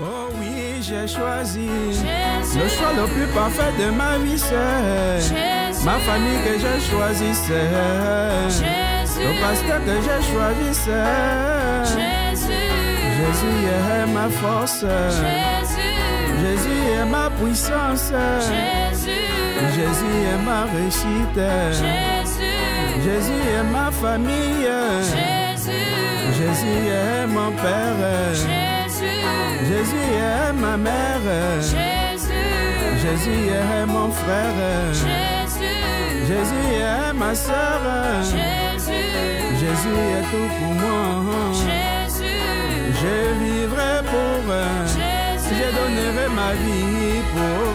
Oh oui, j'ai choisi le choix le plus parfait de ma vie, c'est ma famille que je choisissais, le pasteur que je choisissais. Jésus est ma force, Jésus est ma puissance, Jésus est ma réussite, Jésus est ma famille, Jésus est mon père, Jésus est ma mère, Jésus est mon frère, Jésus est ma soeur, Jésus est tout pour moi. Je vivrai pour, je donnerai ma vie pour,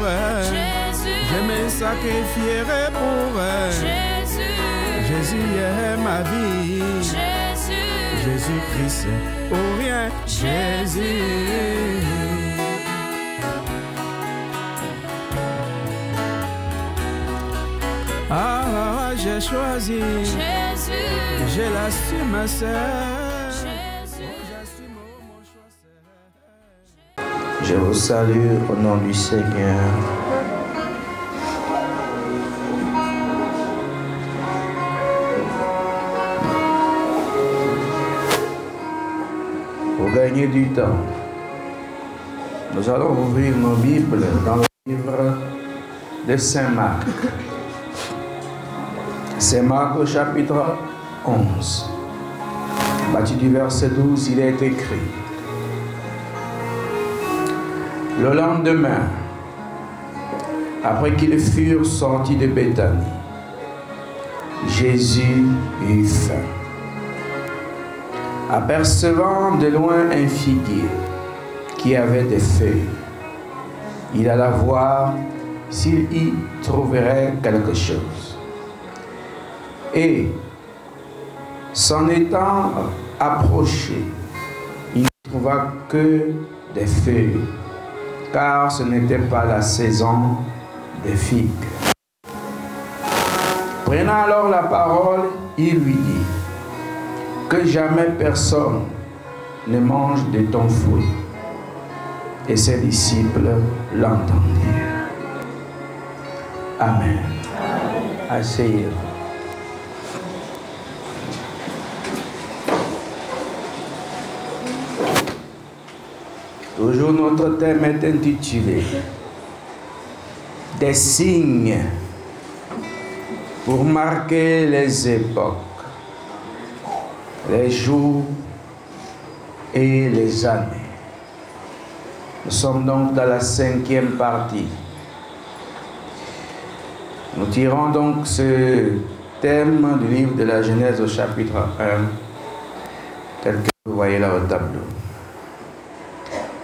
je me sacrifierai pour, Jésus est ma vie, Jésus-Christ, ou rien, Jésus. Ah, j'ai choisi, je l'assume, ma sœur. Je vous salue au nom du Seigneur. Pour gagner du temps, nous allons ouvrir nos Bibles dans le livre de Saint Marc. Saint Marc au chapitre 11. À partir du verset 12, il est écrit: le lendemain, après qu'ils furent sortis de Béthanie, Jésus eut faim. Apercevant de loin un figuier qui avait des feuilles, il alla voir s'il y trouverait quelque chose. Et, s'en étant approché, il ne trouva que des feuilles, car ce n'était pas la saison des figues. Prenant alors la parole, il lui dit: que jamais personne ne mange de ton fruit. Et ses disciples l'entendirent. Amen. Asseyez-vous. Toujours notre thème est intitulé « Des signes pour marquer les époques, les jours et les années ». Nous sommes donc dans la 5e partie. Nous tirons donc ce thème du livre de la Genèse au chapitre 1, tel que vous voyez là au tableau.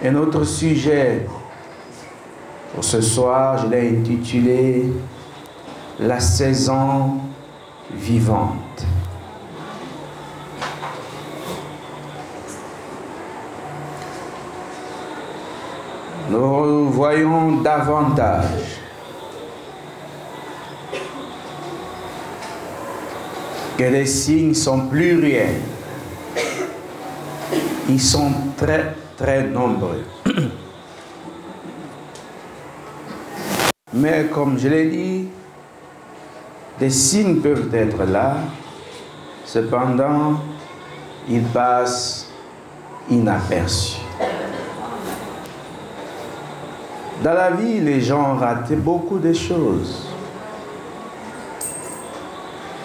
Et notre sujet pour ce soir, je l'ai intitulé « La saison vivante ». Nous voyons davantage que les signes sont pluriels. Ils sont très nombreux. Mais comme je l'ai dit, des signes peuvent être là, cependant, ils passent inaperçus. Dans la vie, les gens ont raté beaucoup de choses.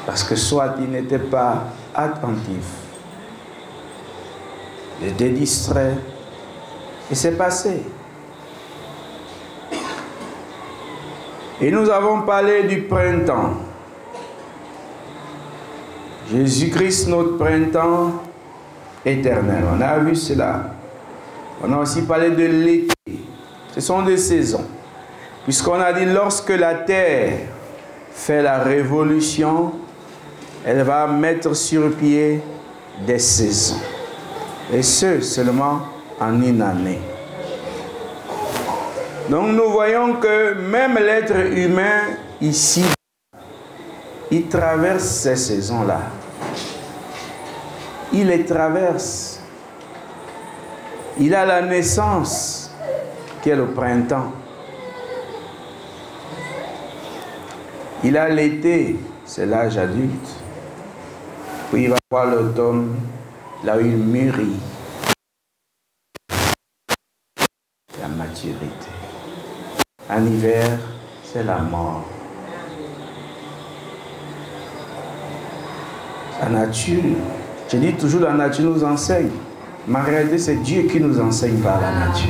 Parce que soit ils n'étaient pas attentifs, ils étaient distraits, et c'est passé. Et nous avons parlé du printemps. Jésus-Christ, notre printemps éternel. On a vu cela. On a aussi parlé de l'été. Ce sont des saisons. Puisqu'on a dit, lorsque la terre fait la révolution, elle va mettre sur pied des saisons. Et ce, seulement en une année. Donc nous voyons que même l'être humain ici, il traverse ces saisons-là. Il les traverse. Il a la naissance, qui est le printemps. Il a l'été, c'est l'âge adulte. Puis il va voir l'automne, là où il mûrit. La maturité. En hiver, c'est la mort. La nature, je dis toujours la nature nous enseigne. Mais en réalité, c'est Dieu qui nous enseigne par la nature.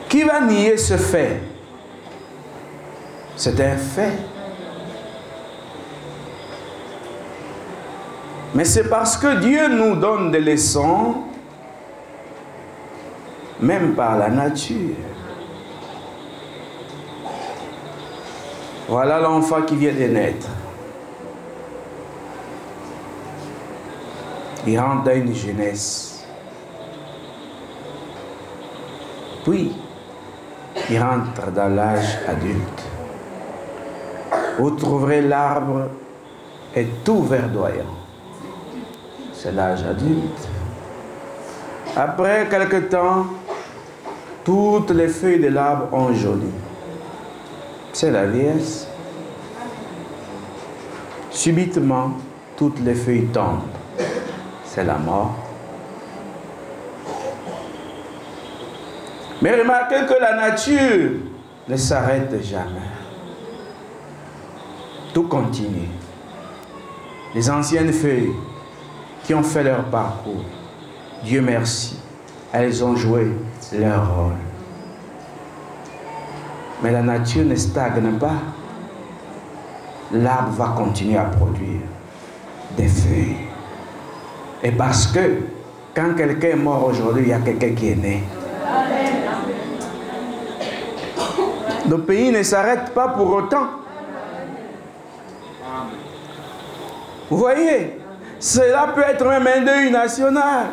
Qui va nier ce fait? C'est un fait. Mais c'est parce que Dieu nous donne des leçons, même par la nature. Voilà l'enfant qui vient de naître. Il rentre dans une jeunesse. Puis, il rentre dans l'âge adulte. Vous trouverez l'arbre est tout verdoyant. C'est l'âge adulte. Après quelque temps, toutes les feuilles de l'arbre ont jauni. C'est la vieillesse. Subitement, toutes les feuilles tombent. C'est la mort. Mais remarquez que la nature ne s'arrête jamais. Tout continue. Les anciennes feuilles qui ont fait leur parcours, Dieu merci, elles ont joué leur rôle. Mais la nature ne stagne pas. L'arbre va continuer à produire des feuilles. Et parce que quand quelqu'un est mort aujourd'hui, il y a quelqu'un qui est né. Le pays ne s'arrête pas pour autant. Vous voyez, cela peut être même un deuil national.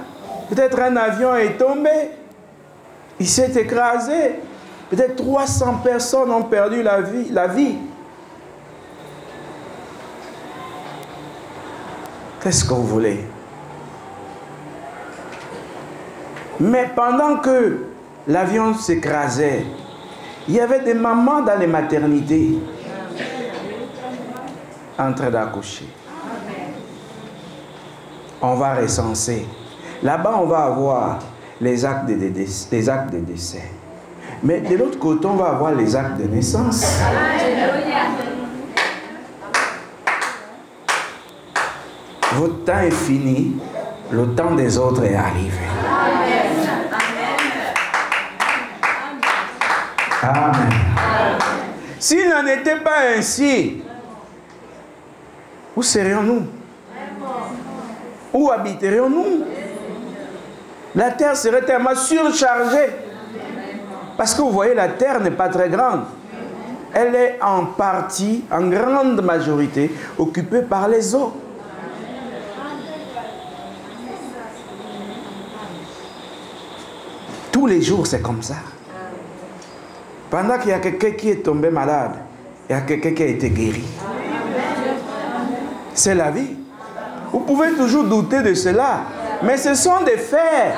Peut-être un avion est tombé, il s'est écrasé. Peut-être 300 personnes ont perdu la vie. Qu'est-ce que vous voulez? Mais pendant que l'avion s'écrasait, il y avait des mamans dans les maternités en train d'accoucher. On va recenser. Là-bas, on va avoir les actes de décès. Mais de l'autre côté, on va avoir les actes de naissance. Votre temps est fini, le temps des autres est arrivé. Amen. S'il n'en était pas ainsi, où serions-nous? Où habiterions-nous? La terre serait tellement surchargée. Parce que vous voyez, la terre n'est pas très grande. Elle est en partie, en grande majorité, occupée par les eaux. Tous les jours, c'est comme ça. Pendant qu'il y a quelqu'un qui est tombé malade, il y a quelqu'un qui a été guéri. C'est la vie. Vous pouvez toujours douter de cela, mais ce sont des faits.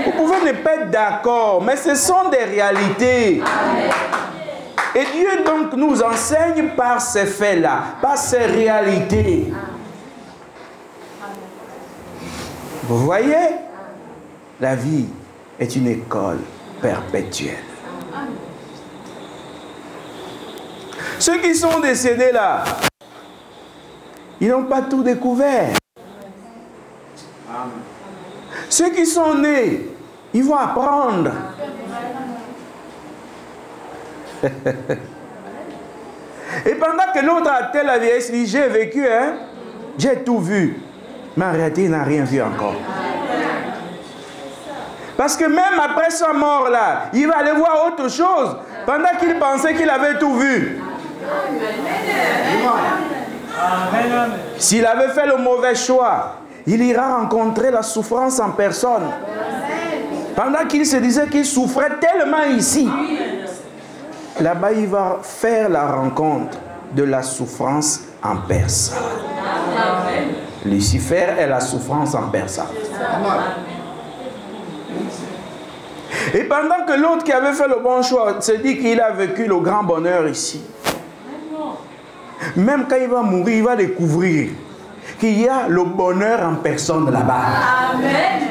Vous pouvez ne pas être d'accord, mais ce sont des réalités. Et Dieu donc nous enseigne par ces faits-là, par ces réalités. Vous voyez, la vie est une école perpétuelle. Ceux qui sont décédés là, ils n'ont pas tout découvert. Ceux qui sont nés, ils vont apprendre. Et pendant que l'autre a tel la vieillesse, dit, j'ai vécu, hein, j'ai tout vu. Mais en réalité, il n'a rien vu encore. Parce que même après sa mort là, il va aller voir autre chose. Pendant qu'il pensait qu'il avait tout vu. S'il avait fait le mauvais choix, il ira rencontrer la souffrance en personne. Pendant qu'il se disait qu'il souffrait tellement ici, là-bas il va faire la rencontre de la souffrance en personne. Lucifer est la souffrance en personne. Et pendant que l'autre qui avait fait le bon choix se dit qu'il a vécu le grand bonheur ici, même quand il va mourir, il va découvrir qu'il y a le bonheur en personne là-bas. Amen.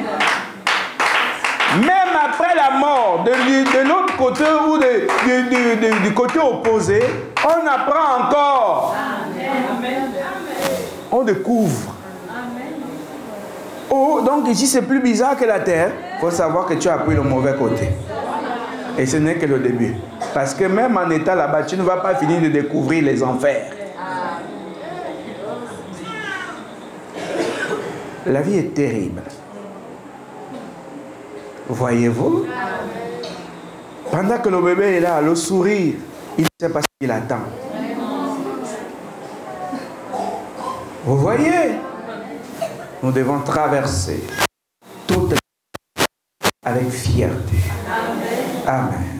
Même après la mort, de l'autre côté ou du côté opposé, on apprend encore. Amen. On découvre. Oh, donc ici c'est plus bizarre que la terre. Il faut savoir que tu as pris le mauvais côté. Et ce n'est que le début. Parce que même en état là-bas, tu ne vas pas finir de découvrir les enfers. La vie est terrible. Voyez-vous? Pendant que le bébé est là, le sourire, il ne sait pas ce qu'il attend. Vous voyez? Nous devons traverser toute avec fierté. Amen.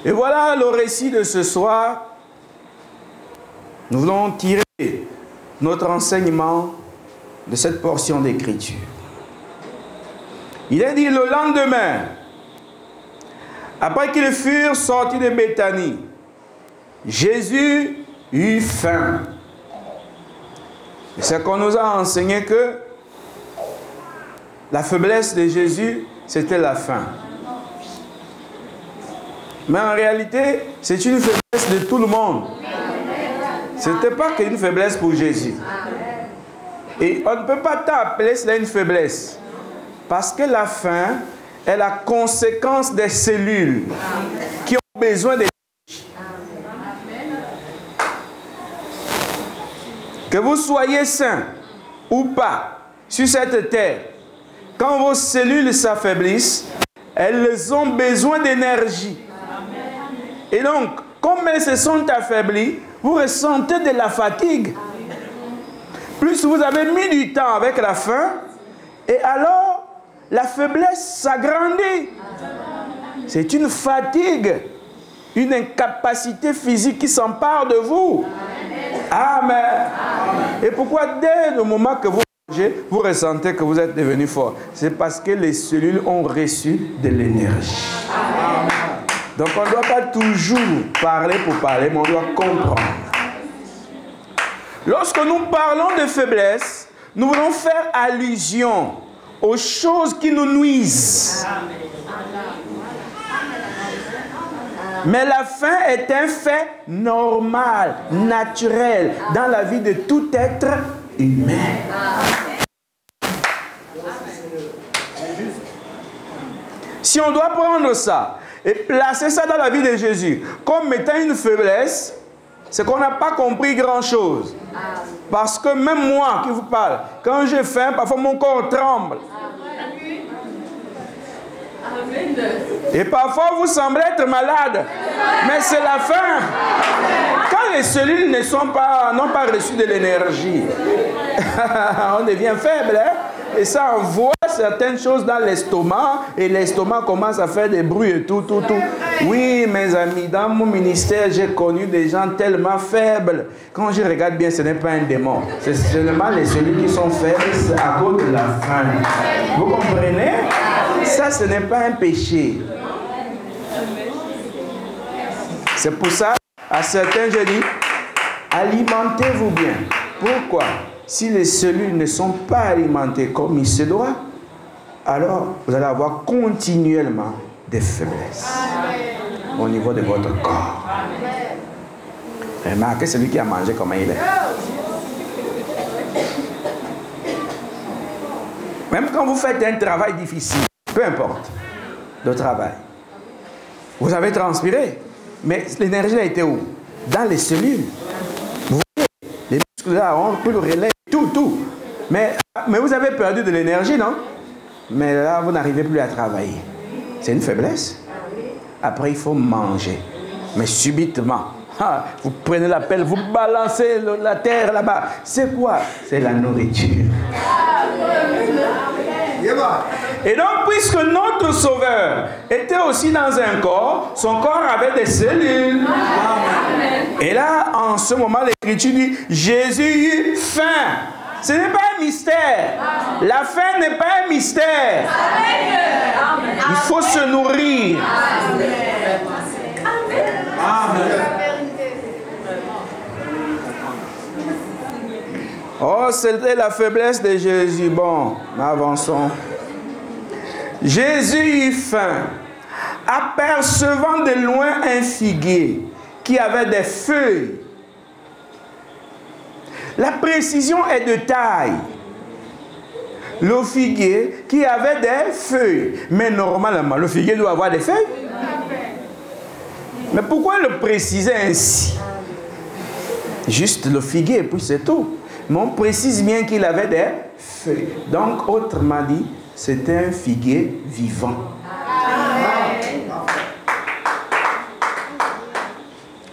Et voilà le récit de ce soir. Nous voulons tirer notre enseignement de cette portion d'écriture. Il est dit le lendemain, après qu'ils furent sortis de Béthanie, Jésus eut faim. C'est qu'on nous a enseigné que la faiblesse de Jésus, c'était la faim. Mais en réalité, c'est une faiblesse de tout le monde. Ce n'était pas qu'une faiblesse pour Jésus. Et on ne peut pas t'appeler cela une faiblesse. Parce que la faim est la conséquence des cellules qui ont besoin de... Que vous soyez sain ou pas sur cette terre, quand vos cellules s'affaiblissent, elles ont besoin d'énergie. Et donc, comme elles se sont affaiblies, vous ressentez de la fatigue. Plus vous avez mis du temps avec la faim, et alors la faiblesse s'agrandit. C'est une fatigue, une incapacité physique qui s'empare de vous. Amen. Et pourquoi dès le moment que vous mangez, vous ressentez que vous êtes devenu fort? C'est parce que les cellules ont reçu de l'énergie. Donc on ne doit pas toujours parler pour parler, mais on doit comprendre. Lorsque nous parlons de faiblesse, nous voulons faire allusion aux choses qui nous nuisent. Mais la faim est un fait normal, naturel, dans la vie de tout être humain. Si on doit prendre ça et placer ça dans la vie de Jésus comme étant une faiblesse, c'est qu'on n'a pas compris grand-chose. Parce que même moi qui vous parle, quand j'ai faim, parfois mon corps tremble. Et parfois vous semblez être malade, mais c'est la faim. Quand les cellules n'ont pas reçu de l'énergie, on devient faible, hein? Et ça envoie certaines choses dans l'estomac, et l'estomac commence à faire des bruits et tout. Oui, mes amis, dans mon ministère, j'ai connu des gens tellement faibles. Quand je regarde bien, ce n'est pas un démon. C'est seulement les cellules qui sont faibles à cause de la faim. Vous comprenez? Ça, ce n'est pas un péché. C'est pour ça, à certains, je dis, alimentez-vous bien. Pourquoi? Si les cellules ne sont pas alimentées comme il se doit, alors vous allez avoir continuellement des faiblesses au niveau de votre corps. Remarquez celui qui a mangé comment il est. Même quand vous faites un travail difficile, peu importe le travail, vous avez transpiré, mais l'énergie a été où? Dans les cellules. Vous voyez, les muscles là, on peut le relais, tout. Mais vous avez perdu de l'énergie, non? Mais là, vous n'arrivez plus à travailler. C'est une faiblesse. Après, il faut manger. Mais subitement, vous prenez la pelle, vous balancez la terre là-bas. C'est quoi? C'est la nourriture. Et donc, puisque notre Sauveur était aussi dans un corps, son corps avait des cellules. Et là, en ce moment, l'Écriture dit, Jésus eut faim. Ce n'est pas un mystère. La faim n'est pas un mystère. Il faut se nourrir. Oh, c'était la faiblesse de Jésus. Bon, avançons. Jésus eut faim, apercevant de loin un figuier qui avait des feuilles. La précision est de taille. Le figuier qui avait des feuilles. Mais normalement, le figuier doit avoir des feuilles. Mais pourquoi le préciser ainsi? Juste le figuier, puis c'est tout. Mais on précise bien qu'il avait des feuilles. Donc, autrement dit, c'était un figuier vivant.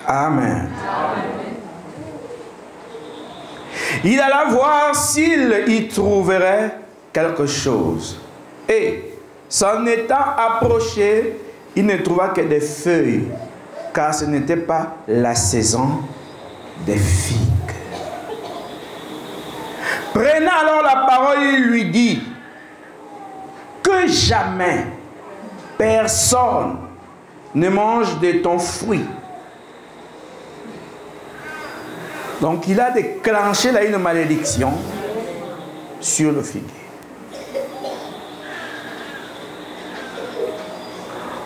Amen. Il alla voir s'il y trouverait quelque chose. Et, s'en étant approché, il ne trouva que des feuilles, car ce n'était pas la saison des figues. Prenant alors la parole, il lui dit que jamais personne ne mange de ton fruit. Donc il a déclenché là une malédiction sur le figuier.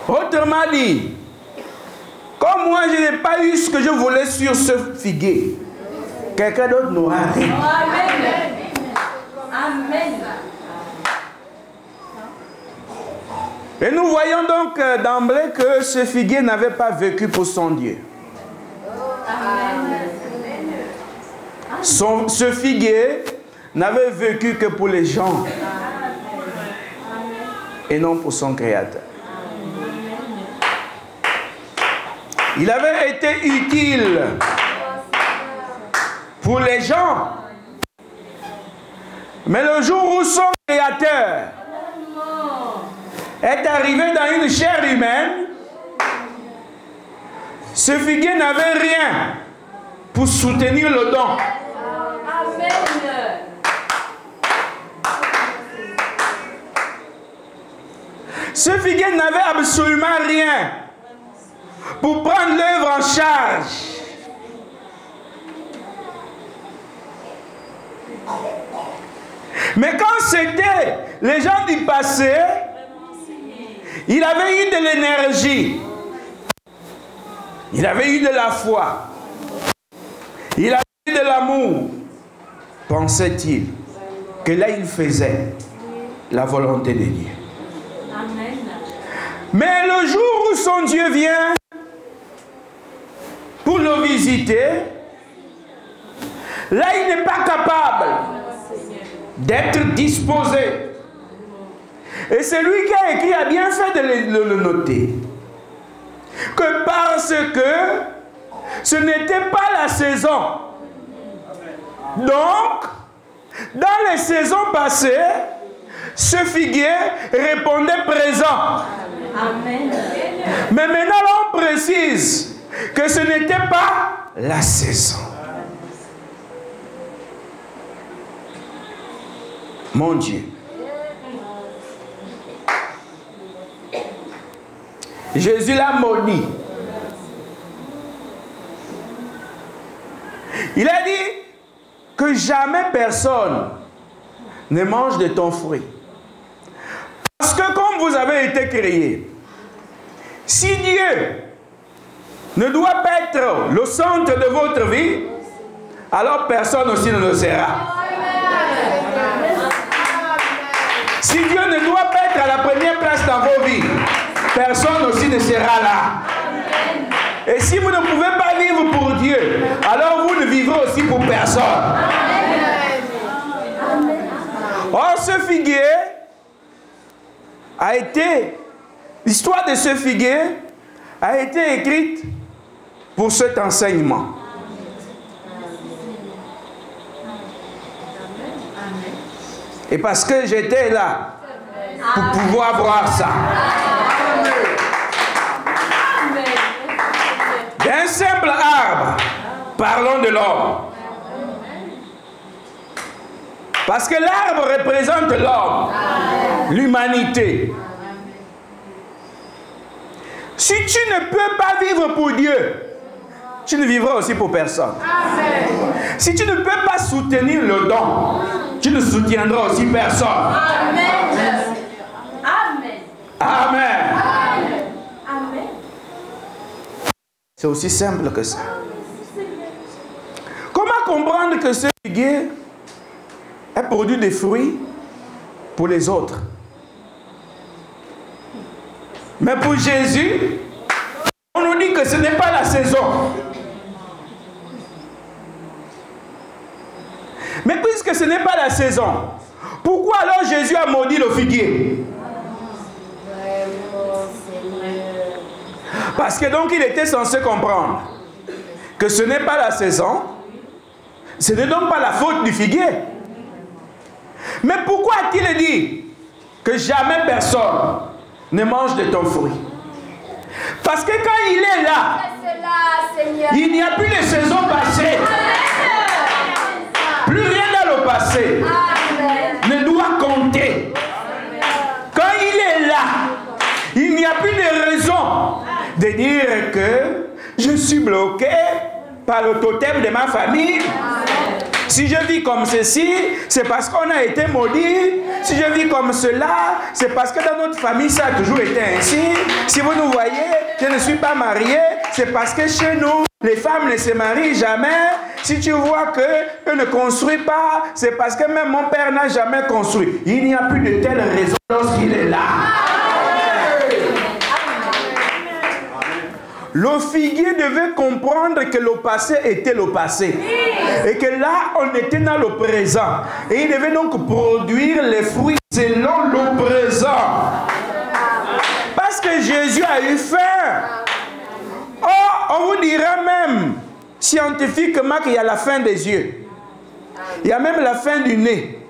Autrement dit, comme moi je n'ai pas eu ce que je voulais sur ce figuier, quelqu'un d'autre n'aura rien. Amen. Amen. Et nous voyons donc d'emblée que ce figuier n'avait pas vécu pour son Dieu. Ce figuier n'avait vécu que pour les gens et non pour son Créateur. Il avait été utile pour les gens. Mais le jour où son Créateur est arrivé dans une chair humaine, ce figuier n'avait rien pour soutenir le don. Amen. Ce figuier n'avait absolument rien pour prendre l'œuvre en charge. Mais quand c'était les gens du passé, il avait eu de l'énergie, il avait eu de la foi, il avait eu de l'amour, pensait-il, que là il faisait la volonté de Dieu. Amen. Mais le jour où son Dieu vient pour le visiter, là il n'est pas capable d'être disposé. Et celui qui a écrit a bien fait de le noter. Que parce que ce n'était pas la saison. Donc, dans les saisons passées, ce figuier répondait présent. Amen. Mais maintenant, on précise que ce n'était pas la saison. Mon Dieu. Jésus l'a maudit. Il a dit que jamais personne ne mange de ton fruit. Parce que comme vous avez été créés, si Dieu ne doit pas être le centre de votre vie, alors personne aussi ne le sera. Si Dieu ne doit pas être à la première place dans vos vies, personne aussi ne sera là. Et si vous ne pouvez pas vivre pour Dieu, alors vous ne vivrez aussi pour personne. Or, ce figuier a été, l'histoire de ce figuier a été écrite pour cet enseignement. Et parce que j'étais là pour pouvoir voir ça. D'un simple arbre, parlons de l'homme. Parce que l'arbre représente l'homme, l'humanité. Si tu ne peux pas vivre pour Dieu, tu ne vivras aussi pour personne. Amen. Si tu ne peux pas soutenir le don, tu ne soutiendras aussi personne. Amen. Amen. Amen. Amen. C'est aussi simple que ça. Comment comprendre que ce figuier est produit des fruits pour les autres? Mais pour Jésus, on nous dit que ce n'est pas la saison. Mais puisque ce n'est pas la saison, pourquoi alors Jésus a maudit le figuier? Parce que donc il était censé comprendre que ce n'est pas la saison, ce n'est donc pas la faute du figuier. Mais pourquoi a-t-il dit que jamais personne ne mange de ton fruit? Parce que quand il est là, il n'y a plus de saison passée. Plus rien dans le passé ne doit compter. Quand il est là, il n'y a plus de raison de dire que je suis bloqué par le totem de ma famille. Si je vis comme ceci, c'est parce qu'on a été maudit. Si je vis comme cela, c'est parce que dans notre famille, ça a toujours été ainsi. Si vous nous voyez, je ne suis pas marié, c'est parce que chez nous, les femmes ne se marient jamais. Si tu vois qu'eux ne construisent pas, c'est parce que même mon père n'a jamais construit. Il n'y a plus de telle raison lorsqu'il est là. Le figuier devait comprendre que le passé était le passé. Et que là, on était dans le présent. Et il devait donc produire les fruits selon le présent. Parce que Jésus a eu faim. Oh, on vous dira même, scientifiquement, qu'il y a la faim des yeux. Il y a même la faim du nez.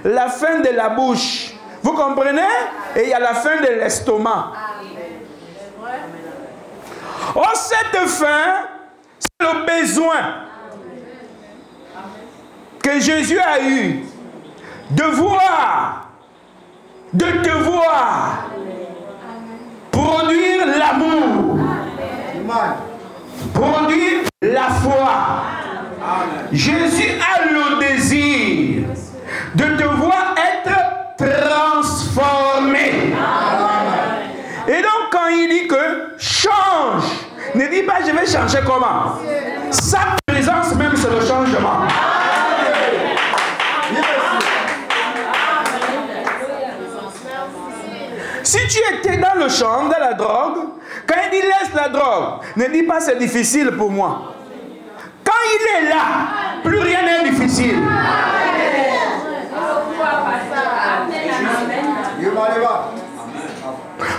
La faim de la bouche. Vous comprenez? Et il y a la faim de l'estomac. Oh, cette faim, c'est le besoin que Jésus a eu de voir, de te voir, produire l'amour, produire la foi. Jésus a le désir de te voir être transformé. Et donc quand il dit que change, ne dis pas je vais changer comment. Sa présence même c'est le changement. Si tu étais dans le champ, dans la drogue, quand il dit laisse la drogue, ne dis pas c'est difficile pour moi. Quand il est là, plus rien n'est difficile.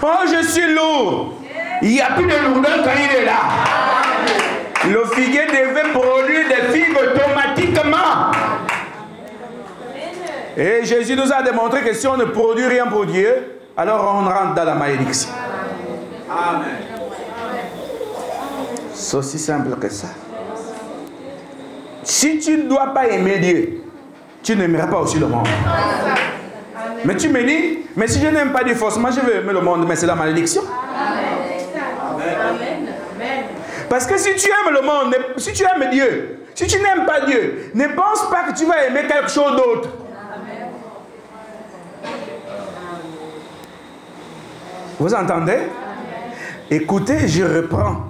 Oh, je suis lourd. Il n'y a plus de lourdeur quand il est là. Le figuier devait produire des figues automatiquement. Et Jésus nous a démontré que si on ne produit rien pour Dieu, alors on rentre dans la malédiction. Amen. C'est aussi simple que ça. Si tu ne dois pas aimer Dieu, tu n'aimeras pas aussi le monde. Mais tu me dis, mais si je n'aime pas Dieu, forcément je vais aimer le monde, mais c'est la malédiction. Amen. Parce que si tu aimes le monde, si tu aimes Dieu, si tu n'aimes pas Dieu, ne pense pas que tu vas aimer quelque chose d'autre. Vous entendez? Écoutez, je reprends.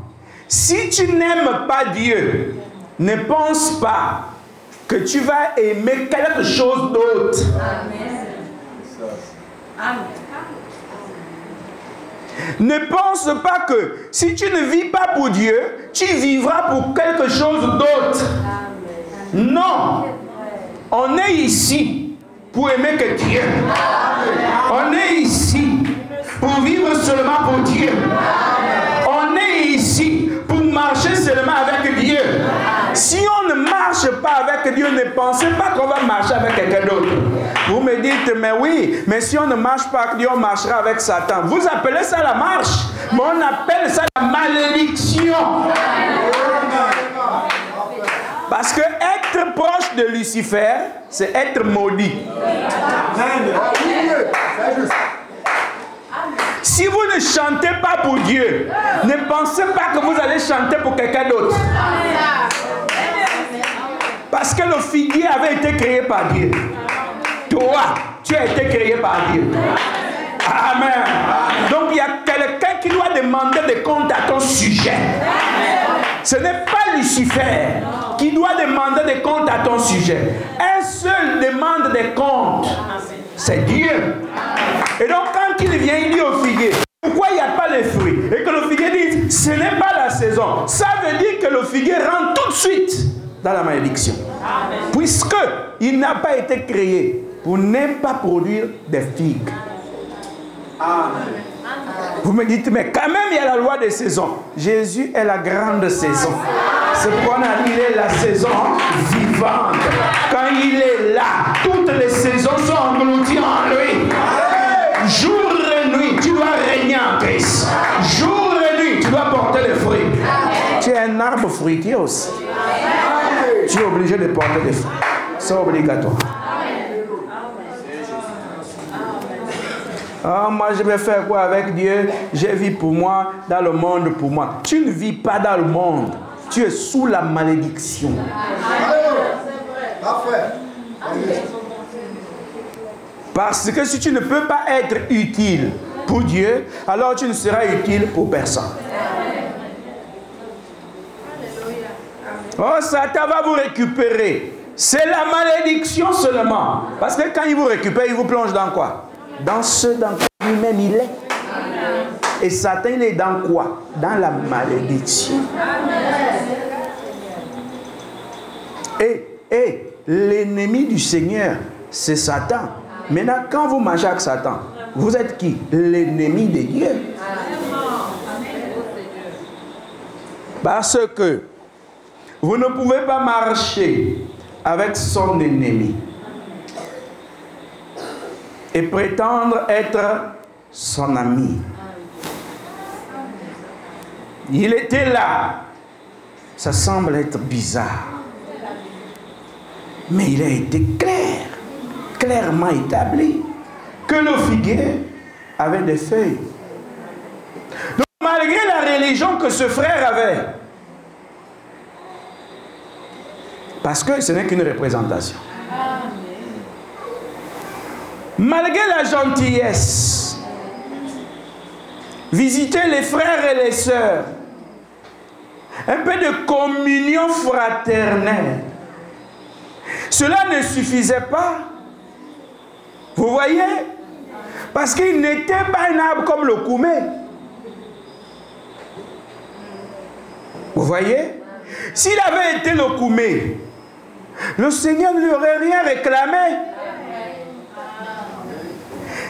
Si tu n'aimes pas Dieu, ne pense pas que tu vas aimer quelque chose d'autre. Ne pense pas que si tu ne vis pas pour Dieu, tu vivras pour quelque chose d'autre. Non. On est ici pour aimer que Dieu. On est ici pour vivre seulement pour Dieu. On est ici pour marcher seulement avec Dieu. Si on ne marche pas avec Dieu, ne pensez pas qu'on va marcher avec quelqu'un d'autre. Vous me dites, mais oui, mais si on ne marche pas avec Dieu, on marchera avec Satan. Vous appelez ça la marche, mais on appelle ça la malédiction. Parce que être proche de Lucifer, c'est être maudit. Si vous ne chantez pas pour Dieu, ne pensez pas que vous allez chanter pour quelqu'un d'autre. Parce que le figuier avait été créé par Dieu. Toi, tu as été créé par Dieu. Amen. Donc il y a quelqu'un qui doit demander des comptes à ton sujet. Ce n'est pas Lucifer qui doit demander des comptes à ton sujet. Un seul demande des comptes. C'est Dieu. Et donc quand il vient, il dit au figuier, pourquoi il n'y a pas les fruits? Et que le figuier dit, ce n'est pas la saison. Ça veut dire que le figuier rentre tout de suite dans la malédiction. Puisqu'il n'a pas été créé pour ne pas produire des figues. Amen. Vous me dites, mais quand même il y a la loi des saisons. Jésus est la grande saison. C'est pourquoi on a dit, il est la saison vivante. Quand il est là, toutes les saisons sont englouties en lui. Jour et nuit, tu dois régner en Christ. Jour et nuit, tu dois porter les fruits. Tu es un arbre fruitier aussi. Tu es obligé de porter des fruits. C'est obligatoire. Oh, moi je vais faire quoi avec Dieu? Je vis pour moi, dans le monde pour moi. Tu ne vis pas dans le monde. Tu es sous la malédiction. Parce que si tu ne peux pas être utile pour Dieu, alors tu ne seras utile pour personne. Oh, Satan va vous récupérer. C'est la malédiction seulement. Parce que quand il vous récupère, il vous plonge dans quoi? Dans ce dans quoi lui-même il est. Et Satan, il est dans quoi? Dans la malédiction. Et l'ennemi du Seigneur, c'est Satan. Maintenant, quand vous marchez avec Satan, vous êtes qui? L'ennemi de Dieu. Parce que vous ne pouvez pas marcher avec son ennemi et prétendre être son ami. Il était là. Ça semble être bizarre. Mais il a été clair, clairement établi, que le figuier avait des feuilles. Donc malgré la religion que ce frère avait, parce que ce n'est qu'une représentation, malgré la gentillesse, visiter les frères et les sœurs, un peu de communion fraternelle, cela ne suffisait pas. Vous voyez? Parce qu'il n'était pas un arbre comme le koumé. Vous voyez? S'il avait été le koumé, le Seigneur ne lui aurait rien réclamé.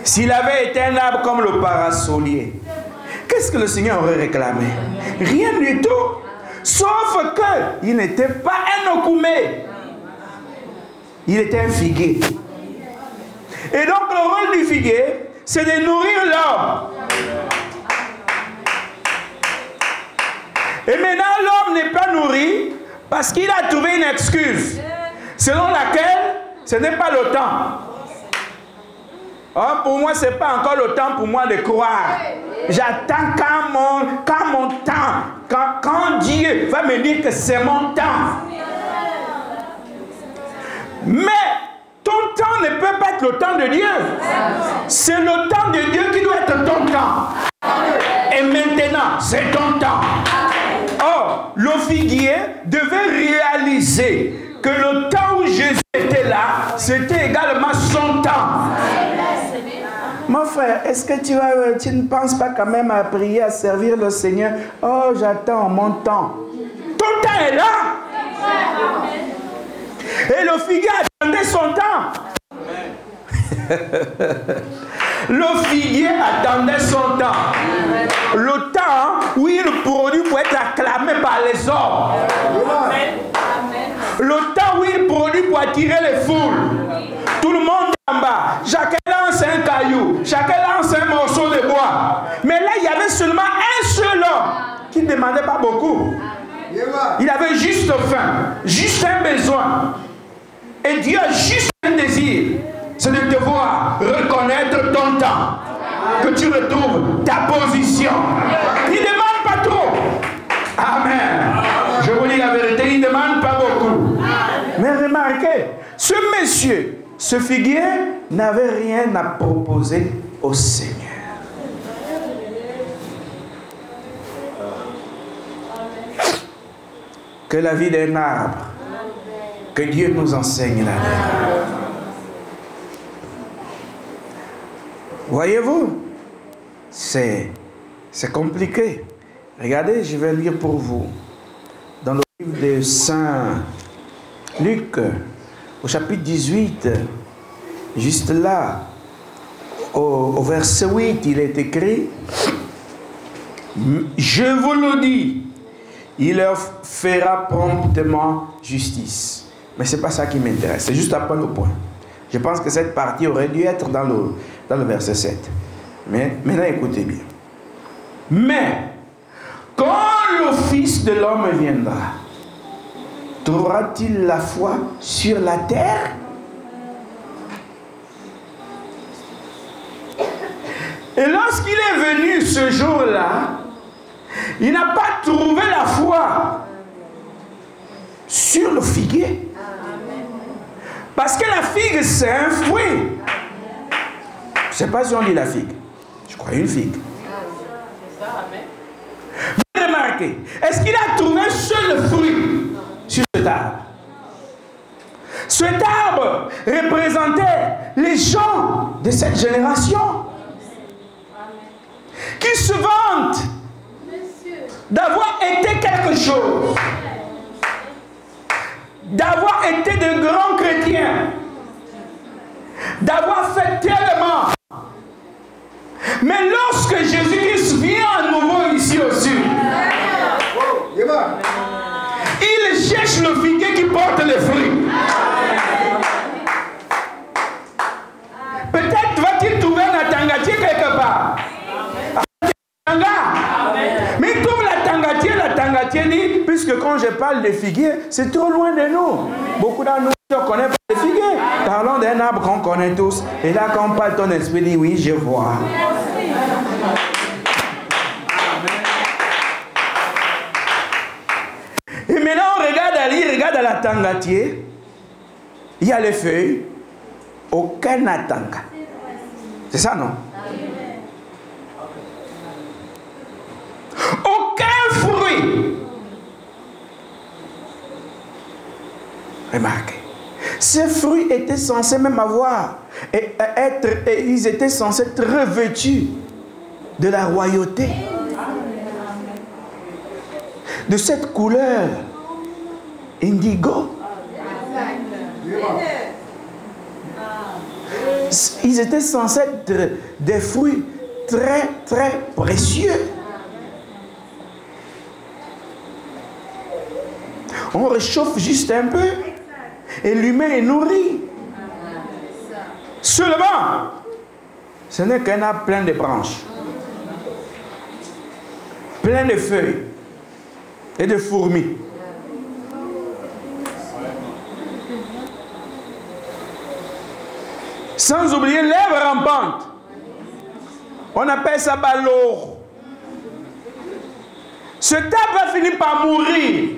S'il avait été un arbre comme le parasolier, qu'est-ce que le Seigneur aurait réclamé? Rien du tout. Sauf qu'il n'était pas un okoumé. Il était un figuier. Et donc le rôle du figuier, c'est de nourrir l'homme. Et maintenant l'homme n'est pas nourri parce qu'il a trouvé une excuse selon laquelle ce n'est pas le temps. Oh, pour moi, ce n'est pas encore le temps pour moi de croire. J'attends quand mon temps, quand Dieu va me dire que c'est mon temps. Mais ton temps ne peut pas être le temps de Dieu. C'est le temps de Dieu qui doit être ton temps. Et maintenant, c'est ton temps. Or, le figuier devait réaliser que le temps où Jésus était là, c'était également son temps. Mon frère, est-ce que tu ne penses pas quand même à prier, à servir le Seigneur? Oh, j'attends mon temps. Ton temps est là. Et le figuier attendait son temps. Le figuier attendait son temps. Le temps où il produit pour être acclamé par les hommes. Le temps où il produit pour attirer les foules. Tout le monde est en bas. Chacun lance un caillou. Chacun lance un morceau de bois. Mais là, il y avait seulement un seul homme qui ne demandait pas beaucoup. Il avait juste faim, juste un besoin. Et Dieu a juste un désir, c'est de te voir reconnaître ton temps, que tu retrouves ta position. Il ne demande pas trop. Amen. Je vous dis la vérité, il ne demande pas beaucoup. Mais remarquez, ce monsieur, ce figuier, n'avait rien à proposer au Seigneur. Que la vie d'un arbre, que Dieu nous enseigne la vie. Voyez-vous, c'est compliqué. Regardez, je vais lire pour vous. Dans le livre de Saint Luc, au chapitre 18, juste là, au verset 8, il est écrit, « Je vous le dis, il leur fera promptement justice. » Mais ce n'est pas ça qui m'intéresse, c'est juste après le point. Je pense que cette partie aurait dû être dans le verset 7. Mais maintenant, écoutez bien. « Mais, quand le Fils de l'homme viendra, trouvera-t-il la foi sur la terre? » Et lorsqu'il est venu ce jour-là, il n'a pas trouvé la foi sur le figuier. Parce que la figue, c'est un fruit. Je ne sais pas si on dit la figue. Je crois une figue. Mais remarquez, est-ce qu'il a trouvé un seul fruit sur cet arbre? Cet arbre représentait les gens de cette génération qui se vantent d'avoir été quelque chose, d'avoir été de grands chrétiens, d'avoir fait tellement. Mais lorsque Jésus-Christ vient à nouveau ici au sud, il cherche le figuier qui porte les fruits. Peut-être va-t-il trouver un tangatier quelque part. Mais il trouve la tangatier dit, puisque quand je parle de figuier, c'est trop loin de nous. Beaucoup d'entre nous ne connaissent pas les figuiers. Parlons d'un arbre qu'on connaît tous. Et là, quand on parle, ton esprit dit, oui, je vois. Et maintenant, on regarde à la tangatier. Il y a les feuilles. Aucun atanga. C'est ça, non? Aucun fruit. Remarquez. Ces fruits étaient censés même avoir, ils étaient censés être revêtus de la royauté. De cette couleur indigo. Ils étaient censés être des fruits très, très précieux. On réchauffe juste un peu et l'humain est nourri. Seulement, ce n'est qu'un arbre plein de branches, plein de feuilles et de fourmis. Sans oublier l'herbe rampante. On appelle ça ballot. Cet arbre va finir par mourir.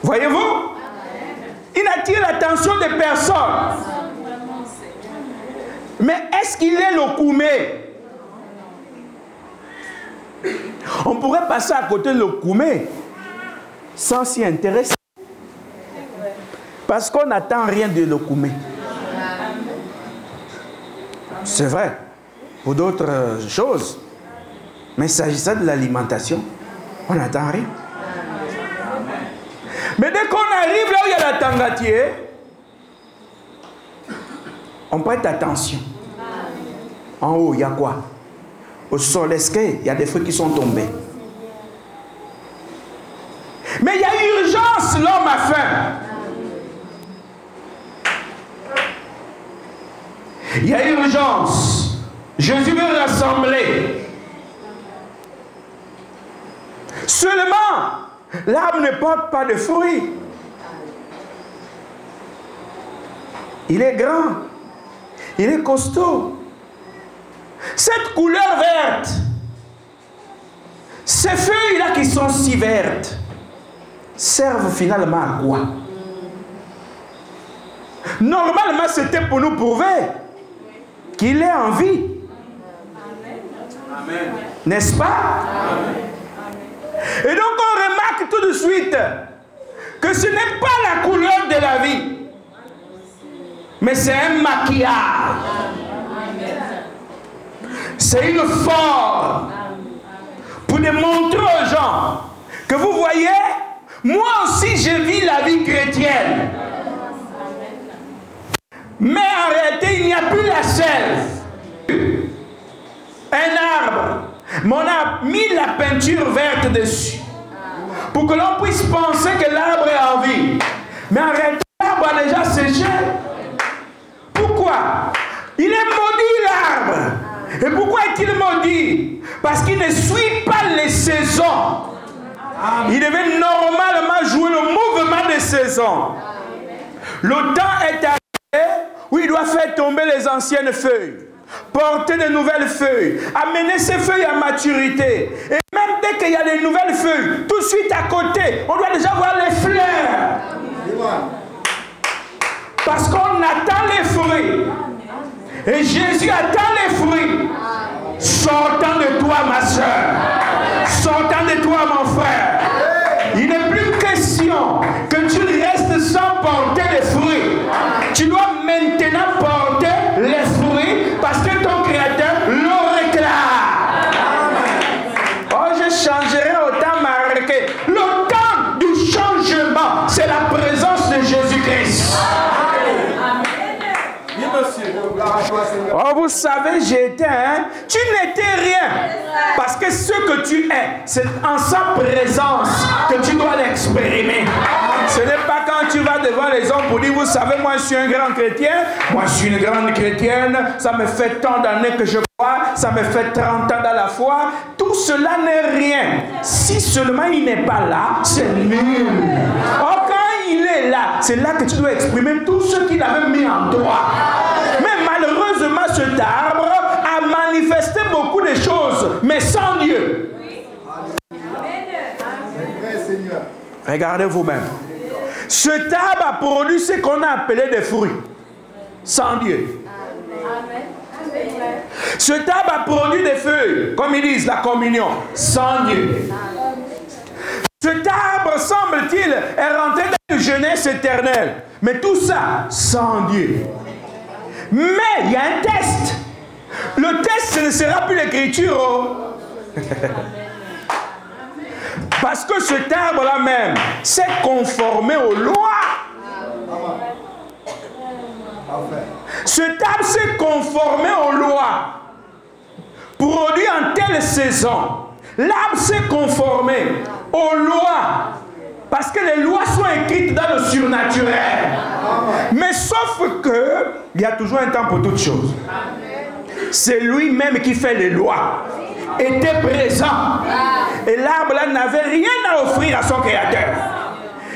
Voyez-vous? Il attire l'attention des personnes. Mais est-ce qu'il est le koumé? On pourrait passer à côté de le koumé sans s'y intéresser. Parce qu'on n'attend rien de le koumé. C'est vrai. Pour d'autres choses. Mais s'agissant de l'alimentation, on n'attend rien. Mais dès qu'on arrive là où il y a la tangatier, on prête attention. En haut, il y a quoi? Au sol, est-ce qu'il y a des fruits qui sont tombés? Mais il y a urgence, l'homme a faim. Il y a urgence. Jésus veut rassembler. Seulement, l'arbre ne porte pas de fruits. Il est grand. Il est costaud. Cette couleur verte, ces feuilles-là qui sont si vertes, servent finalement à quoi? Normalement, c'était pour nous prouver qu'il est en vie. N'est-ce pas? Amen. Et donc on remarque tout de suite que ce n'est pas la couleur de la vie, mais c'est un maquillage. C'est une forme pour démontrer aux gens que vous voyez, moi aussi je vis la vie chrétienne. Mais en réalité, il n'y a plus la sève. Un arbre, mais on a mis la peinture verte dessus pour que l'on puisse penser que l'arbre est en vie. Mais en réalité, l'arbre a déjà séché. Pourquoi? Il est maudit, l'arbre. Et pourquoi est-il maudit? Parce qu'il ne suit pas les saisons. Il devait normalement jouer le mouvement des saisons. Le temps est arrivé où il doit faire tomber les anciennes feuilles, porter de nouvelles feuilles, amener ces feuilles à maturité. Et même dès qu'il y a des nouvelles feuilles, tout de suite à côté, on doit déjà voir les fleurs. Parce qu'on attend les fruits. Et Jésus attend les fruits. Sortant de toi, ma soeur. Sortant de toi, mon frère. Il n'est plus question que tu restes sans porter les fruits. Tu dois maintenant porter les fruits parce que ton Créateur le réclame. Oh, je changerai au temps marqué. Le temps du changement, c'est la présence de Jésus-Christ. Oh, vous savez, j'étais, tu n'étais rien. Parce que ce que tu es, c'est en sa présence que tu dois l'exprimer. Ce n'est pas quand tu vas devant les hommes pour dire, vous savez, moi je suis un grand chrétien, moi je suis une grande chrétienne, ça me fait tant d'années que je crois, ça me fait 30 ans dans la foi. Tout cela n'est rien. Si seulement il n'est pas là, c'est nul. Oh, quand il est là, c'est là que tu dois exprimer tout ce qu'il avait mis en toi. Mais malheureusement, cet arbre a manifesté beaucoup de choses, mais sans Dieu. Regardez vous-même. Cet arbre a produit ce qu'on a appelé des fruits, sans Dieu. Cet arbre a produit des feuilles, comme ils disent, la communion, sans Dieu. Cet arbre, semble-t-il, est rentré dans une jeunesse éternelle. Mais tout ça, sans Dieu. Mais il y a un test. Le test, ce ne sera plus l'écriture. Oh. Parce que cet arbre-là même s'est conformé aux lois. Cet arbre s'est conformé aux lois. Produit en telle saison. L'arbre s'est conformé aux lois. Parce que les lois sont écrites dans le surnaturel. Mais sauf que il y a toujours un temps pour toutes choses. C'est lui-même qui fait les lois. Était présent. Et l'arbre là n'avait rien à offrir à son créateur.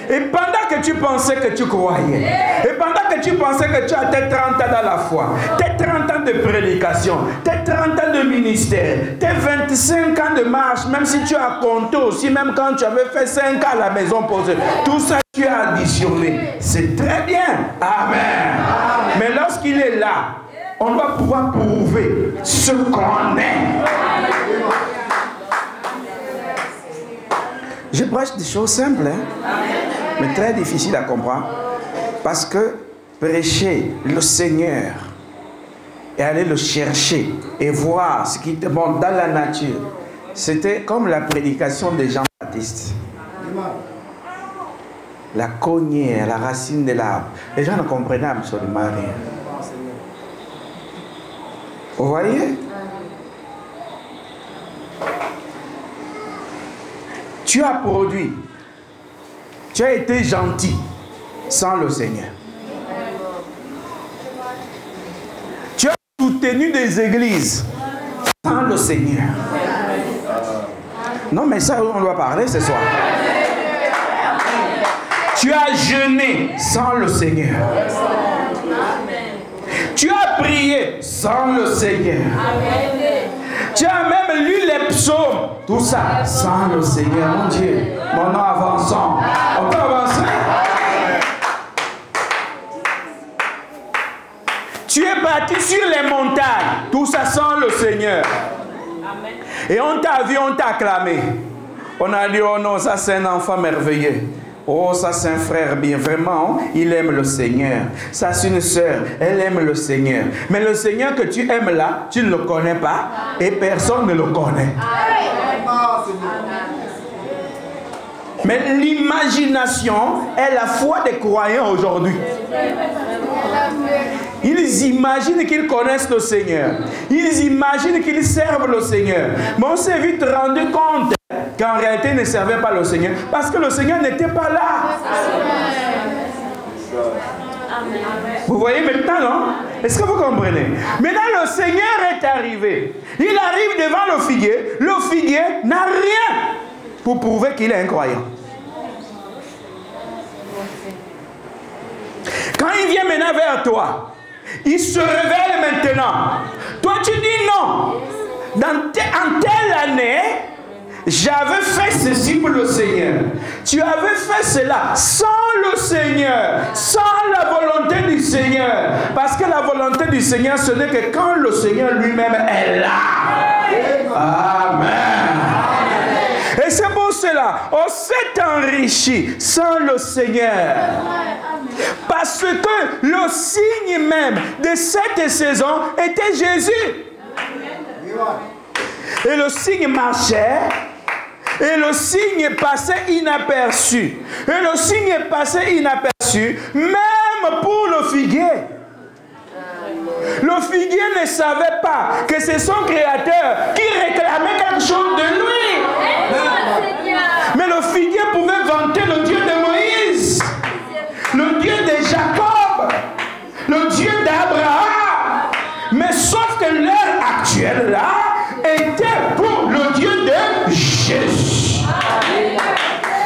Et pendant que tu pensais que tu croyais, et pendant que tu pensais que tu as tes 30 ans dans la foi, tes 30 ans de prédication, tes 30 ans de ministère, tes 25 ans de marche, même si tu as compté aussi, même quand tu avais fait 5 ans à la maison posée, tout ça tu as additionné. C'est très bien. Amen. Mais lorsqu'il est là, on doit pouvoir prouver ce qu'on est. Je prêche des choses simples, mais très difficiles à comprendre. Parce que prêcher le Seigneur et aller le chercher et voir ce qui demande dans la nature, c'était comme la prédication de Jean-Baptiste. La cognée à la racine de l'arbre. Les gens ne comprenaient absolument rien. Vous voyez? Tu as produit, tu as été gentil sans le Seigneur. Tu as soutenu des églises sans le Seigneur. Non, mais ça, on doit parler ce soir. Tu as jeûné sans le Seigneur. Tu as prié sans le Seigneur. Tu as même lu les psaumes. Tout ça sans le Seigneur. Mon Dieu, mon nom avançant. On peut avancer. Tu es parti sur les montagnes. Tout ça sans le Seigneur. Et on t'a vu, on t'a acclamé. On a dit, oh non, ça c'est un enfant merveilleux. Oh, ça c'est un frère bien, vraiment, il aime le Seigneur. Ça c'est une sœur, elle aime le Seigneur. Mais le Seigneur que tu aimes là, tu ne le connais pas et personne ne le connaît. Mais l'imagination est la foi des croyants aujourd'hui. Ils imaginent qu'ils connaissent le Seigneur. Ils imaginent qu'ils servent le Seigneur. Mais on s'est vite rendu compte qu'en réalité, ils ne servaient pas le Seigneur. Parce que le Seigneur n'était pas là. Vous voyez maintenant, non? Est-ce que vous comprenez? Maintenant, le Seigneur est arrivé. Il arrive devant le figuier. Le figuier n'a rien pour prouver qu'il est un croyant. Quand il vient maintenant vers toi, il se révèle maintenant. Toi, tu dis non. En telle année, j'avais fait ceci pour le Seigneur. Tu avais fait cela sans le Seigneur, sans la volonté du Seigneur. Parce que la volonté du Seigneur, ce n'est que quand le Seigneur lui-même est là. Amen. Et c'est pour cela, on s'est enrichi sans le Seigneur. Parce que le signe même de cette saison était Jésus. Et le signe marchait. Et le signe passait inaperçu. Et le signe passait inaperçu, même pour le figuier. Le figuier ne savait pas que c'est son créateur qui réclamait quelque chose de lui. Mais le figuier pouvait vanter le Dieu de Moïse, le Dieu de Jacob, le Dieu d'Abraham. Mais sauf que l'heure actuelle là était pour le Dieu de Jésus.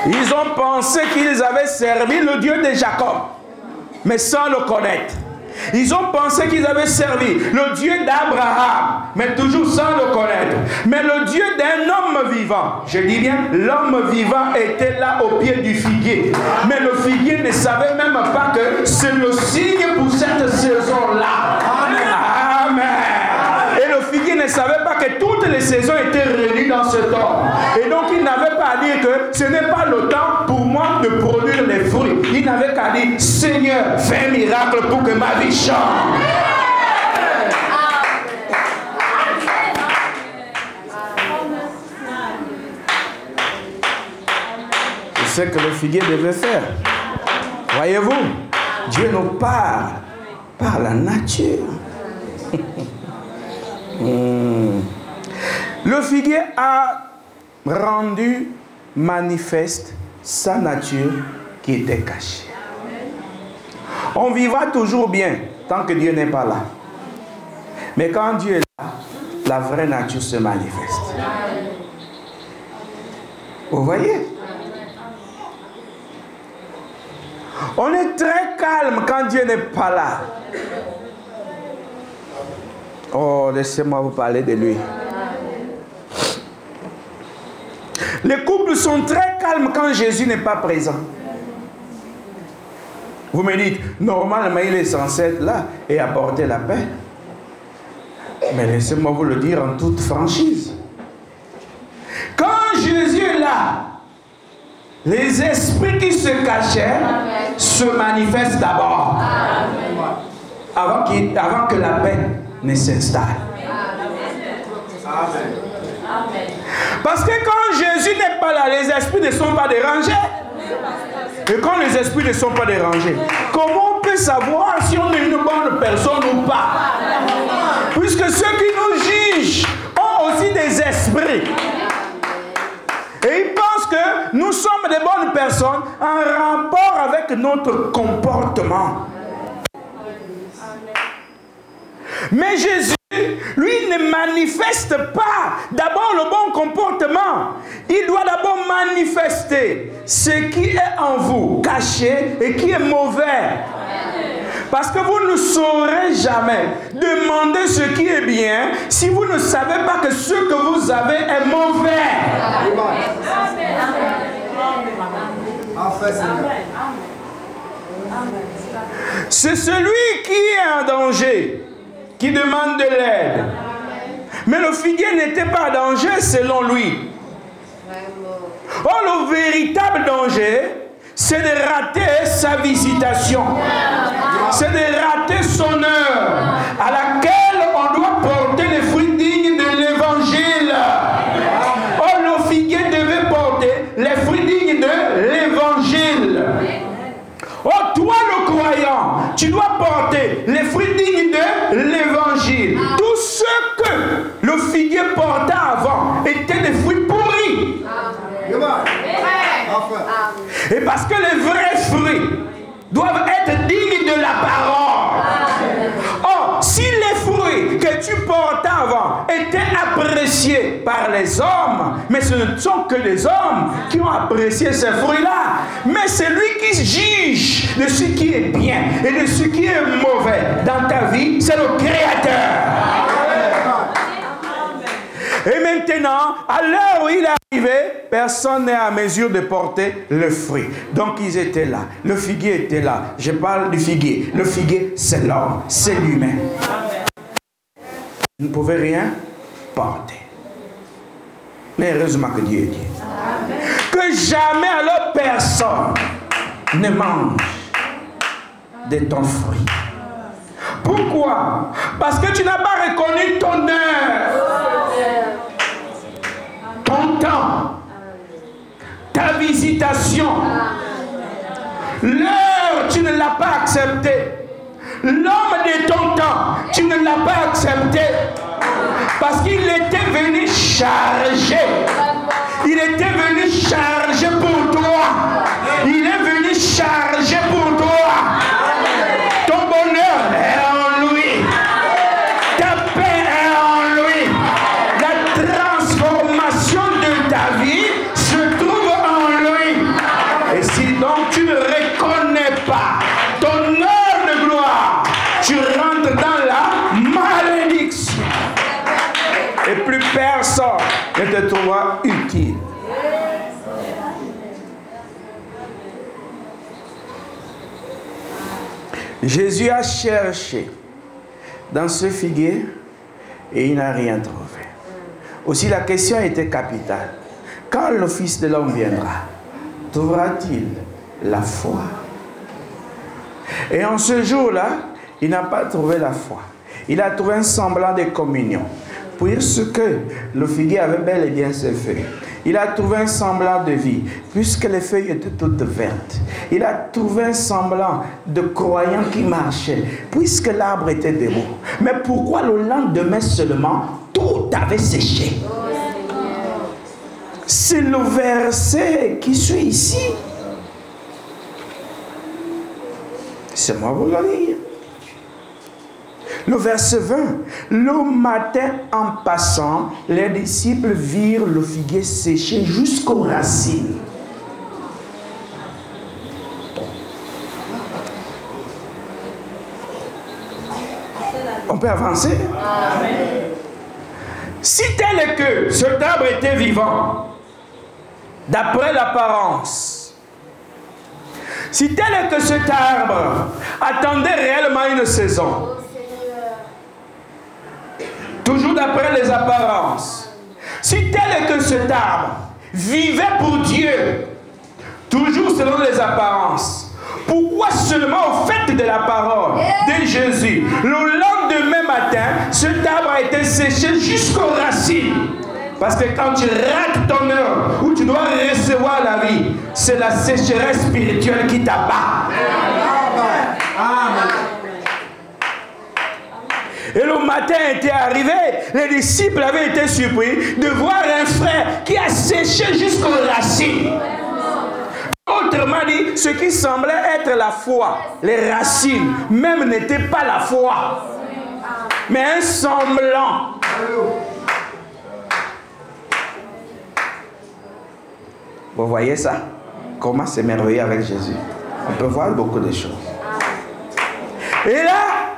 Ils ont pensé qu'ils avaient servi le Dieu de Jacob, mais sans le connaître. Ils ont pensé qu'ils avaient servi le Dieu d'Abraham, mais toujours sans le connaître. Mais le Dieu d'un homme vivant, je dis bien, l'homme vivant était là au pied du figuier. Mais le figuier ne savait même pas que c'est le signe pour cette saison-là. Amen. Et le figuier ne savait pas que toutes les saisons étaient réunies dans ce temps. Et donc il n'avait pas à dire que ce n'est pas le temps pour moi de produire les fruits. Il n'avait qu'à dire, Seigneur, fais un miracle pour que ma vie change. C'est ce que le figuier devait faire. Voyez-vous, Dieu nous parle par la nature. Le figuier a rendu manifeste sa nature qui était cachée. On vivra toujours bien tant que Dieu n'est pas là. Mais quand Dieu est là, la vraie nature se manifeste. Vous voyez? On est très calme quand Dieu n'est pas là. Oh, laissez-moi vous parler de lui. Les couples sont très calmes quand Jésus n'est pas présent. Vous me dites, normalement il est censé être là et apporter la paix. Mais laissez-moi vous le dire en toute franchise. Quand Jésus est là, les esprits qui se cachaient se manifestent d'abord. Avant que la paix ne s'installe. Parce que quand Jésus n'est pas là, les esprits ne sont pas dérangés. Et quand les esprits ne sont pas dérangés, comment on peut savoir si on est une bonne personne ou pas? Puisque ceux qui nous jugent ont aussi des esprits. Et ils pensent que nous sommes des bonnes personnes en rapport avec notre comportement. Mais Jésus, lui, ne manifeste pas d'abord le bon comportement. Il doit d'abord manifester ce qui est en vous, caché et qui est mauvais. Parce que vous ne saurez jamais demander ce qui est bien si vous ne savez pas que ce que vous avez est mauvais. C'est celui qui est en danger qui demande de l'aide. Mais le figuier n'était pas en danger selon lui. Or, le véritable danger, c'est de rater sa visitation. C'est de rater son heure à laquelle on doit porter les fruits dignes de l'évangile. Or, le figuier devait porter les fruits dignes de l'évangile. Oh, toi le croyant, tu dois porter les fruits dignes de l'évangile. Tout ce que le figuier portait avant était des fruits pourris. Et parce que les vrais fruits doivent être dignes de la parole. Oh, si les fruits que tu portais avant étaient appréciés par les hommes, mais ce ne sont que les hommes qui ont apprécié ces fruits-là. Mais celui qui juge de ce qui est bien et de ce qui est mauvais dans ta vie, c'est le Créateur. Et maintenant, à l'heure où il est arrivé, personne n'est à mesure de porter le fruit. Donc ils étaient là. Le figuier était là. Je parle du figuier. Le figuier, c'est l'homme. C'est l'humain. Vous ne pouvez rien porter. Mais heureusement que Dieu est Dieu. Que jamais alors personne ne mange de ton fruit. Pourquoi? Parce que tu n'as pas reconnu ton heure, ton temps, ta visitation. L'heure, tu ne l'as pas accepté. L'homme de ton temps, tu ne l'as pas accepté. Parce qu'il était venu charger. Il était venu charger pour toi. Il est venu charger pour toi. Ton bonheur est en lui. Ta paix est en lui. La transformation de ta vie se trouve en lui. Et si donc tu ne reconnais pas ton heure de gloire, tu rentres dans la malédiction. Et plus personne ne te trouvera utile. Jésus a cherché dans ce figuier et il n'a rien trouvé. Aussi la question était capitale. Quand le Fils de l'homme viendra, trouvera-t-il la foi? Et en ce jour-là, il n'a pas trouvé la foi. Il a trouvé un semblant de communion. Puisque le figuier avait bel et bien ses feuilles. Il a trouvé un semblant de vie, puisque les feuilles étaient toutes vertes. Il a trouvé un semblant de croyant qui marchait, puisque l'arbre était debout. Mais pourquoi le lendemain seulement, tout avait séché? C'est le verset qui suit ici. C'est moi vous le lire. Le verset 20. Le matin en passant, les disciples virent le figuier séché jusqu'aux racines. On peut avancer? Si tel est que cet arbre était vivant, d'après l'apparence, si tel est que cet arbre attendait réellement une saison, toujours d'après les apparences, si tel est que cet arbre vivait pour Dieu, toujours selon les apparences, pourquoi seulement au fait de la parole de Jésus, le lendemain matin, cet arbre a été séché jusqu'aux racines? Parce que quand tu rates ton heure où tu dois recevoir la vie, c'est la sécheresse spirituelle qui t'abat. Et le matin était arrivé, les disciples avaient été surpris de voir un frère qui a séché jusqu'aux racines. Autrement dit, ce qui semblait être la foi, les racines, même n'était pas la foi, mais un semblant. Vous voyez ça? Comment c'est merveilleux avec Jésus. On peut voir beaucoup de choses. Et là,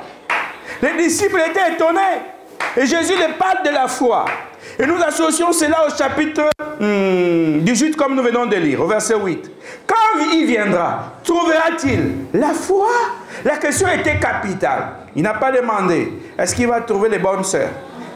les disciples étaient étonnés. Et Jésus les parle de la foi. Et nous associons cela au chapitre 18, comme nous venons de lire, au verset 8. Quand il viendra, trouvera-t-il la foi? La question était capitale. Il n'a pas demandé, est-ce qu'il va trouver les bonnes sœurs,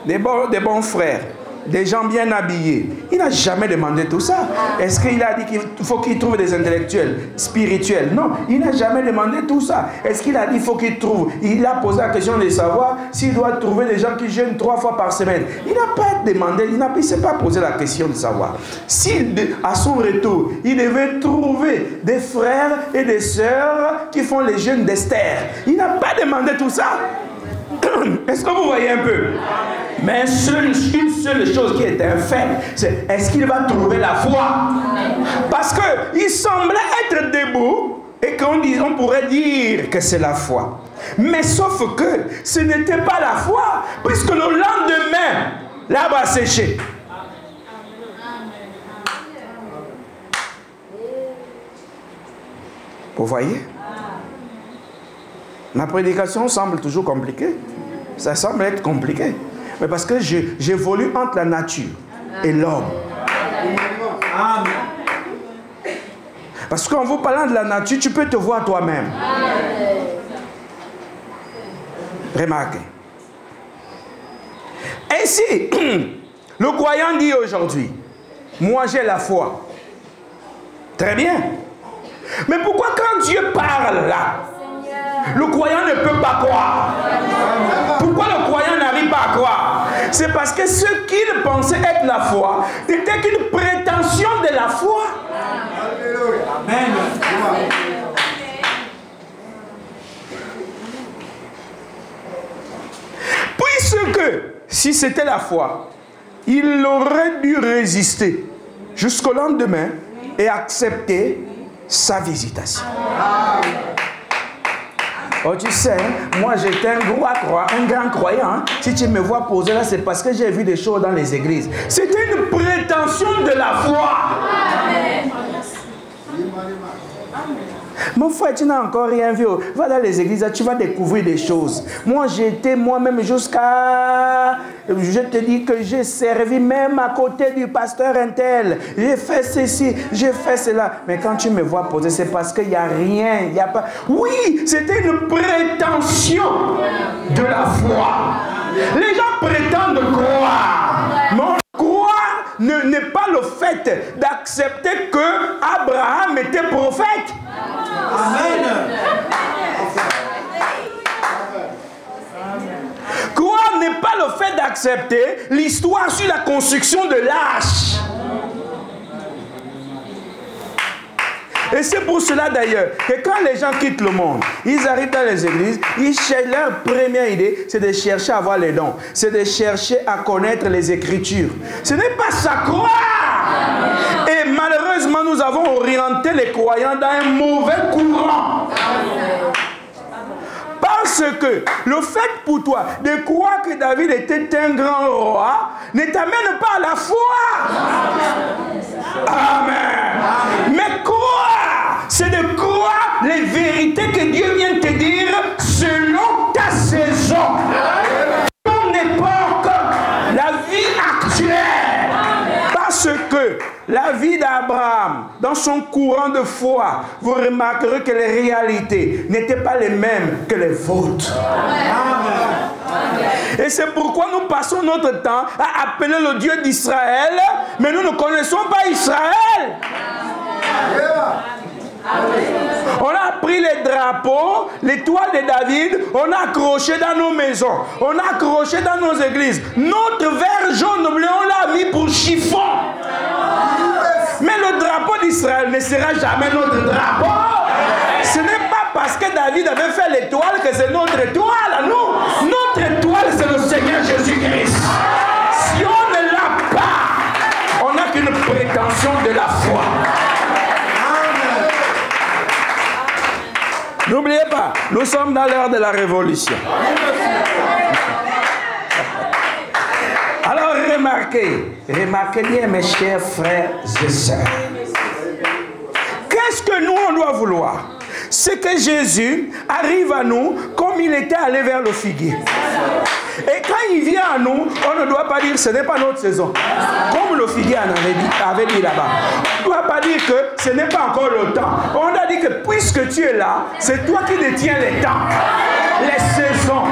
des bons frères, des gens bien habillés? Il n'a jamais demandé tout ça. Est-ce qu'il a dit qu'il faut qu'il trouve des intellectuels, spirituels? Non, il n'a jamais demandé tout ça. Est-ce qu'il a dit qu'il faut qu'il trouve? Il a posé la question de savoir s'il doit trouver des gens qui jeûnent 3 fois par semaine. Il n'a pas demandé, il ne s'est pas posé la question de savoir. S'il, à son retour, il devait trouver des frères et des sœurs qui font les jeûnes d'Esther. Il n'a pas demandé tout ça. Est-ce que vous voyez un peu? Mais une seule chose qui est un fait, c'est est-ce qu'il va trouver la foi? Parce qu'il semblait être debout et qu'on pourrait dire que c'est la foi. Mais sauf que ce n'était pas la foi, puisque le lendemain, l'arbre a séché. Vous voyez? Ma prédication semble toujours compliquée. Ça semble être compliqué. Mais parce que j'évolue entre la nature et l'homme. Parce qu'en vous parlant de la nature, tu peux te voir toi-même. Remarquez. Ainsi, le croyant dit aujourd'hui, moi j'ai la foi. Très bien. Mais pourquoi quand Dieu parle là, le croyant ne peut pas croire? Pourquoi le croyant n'arrive pas à croire? C'est parce que ce qu'il pensait être la foi n'était qu'une prétention de la foi. Amen. Puisque si c'était la foi, il aurait dû résister jusqu'au lendemain et accepter sa visitation. Oh, tu sais, moi j'étais un grand croyant. Hein. Si tu me vois poser là, c'est parce que j'ai vu des choses dans les églises. C'était une prétention de la foi. Amen. Mon frère, tu n'as encore rien vu. Va dans les églises, tu vas découvrir des choses. Moi, j'étais moi-même jusqu'à... Je te dis que j'ai servi même à côté du pasteur Intel. J'ai fait ceci, j'ai fait cela. Mais quand tu me vois poser, c'est parce qu'il n'y a rien. Il n'y a pas... Oui, c'était une prétention de la foi. Les gens prétendent croire. Mais croire n'est pas le fait d'accepter que Abraham était prophète. Amen. Croire n'est pas le fait d'accepter l'histoire sur la construction de l'arche. Et c'est pour cela d'ailleurs que quand les gens quittent le monde, ils arrivent dans les églises, leur première idée, c'est de chercher à avoir les dons. C'est de chercher à connaître les Écritures. Ce n'est pas ça croire. Et malheureusement, nous avons orienté les croyants dans un mauvais courant. Parce que le fait pour toi de croire que David était un grand roi ne t'amène pas à la foi. Amen. Mais croire, c'est de croire les vérités que Dieu vient te dire selon ta saison, ton époque, la vie actuelle. Parce que la vie d'Abraham, dans son courant de foi, vous remarquerez que les réalités n'étaient pas les mêmes que les vôtres. Et c'est pourquoi nous passons notre temps à appeler le Dieu d'Israël, mais nous ne connaissons pas Israël. On a pris les drapeaux, l'étoile de David, on a accroché dans nos maisons, on a accroché dans nos églises. Notre vert jaune bleu, on l'a mis pour chiffon. Mais le drapeau d'Israël ne sera jamais notre drapeau. Ce n'est pas parce que David avait fait l'étoile que c'est notre étoile à nous. Notre étoile, c'est le Seigneur Jésus-Christ. Si on ne l'a pas, on n'a qu'une prétention de la foi. N'oubliez pas, nous sommes dans l'heure de la révolution. Alors remarquez bien mes chers frères et sœurs. Qu'est-ce que nous on doit vouloir? c'est que Jésus arrive à nous comme il était allé vers le figuier. Et quand il vient à nous, on ne doit pas dire ce n'est pas notre saison. Comme le figuier avait dit là-bas. On ne doit pas dire que ce n'est pas encore le temps. On a dit que puisque tu es là, c'est toi qui détiens les temps, les saisons,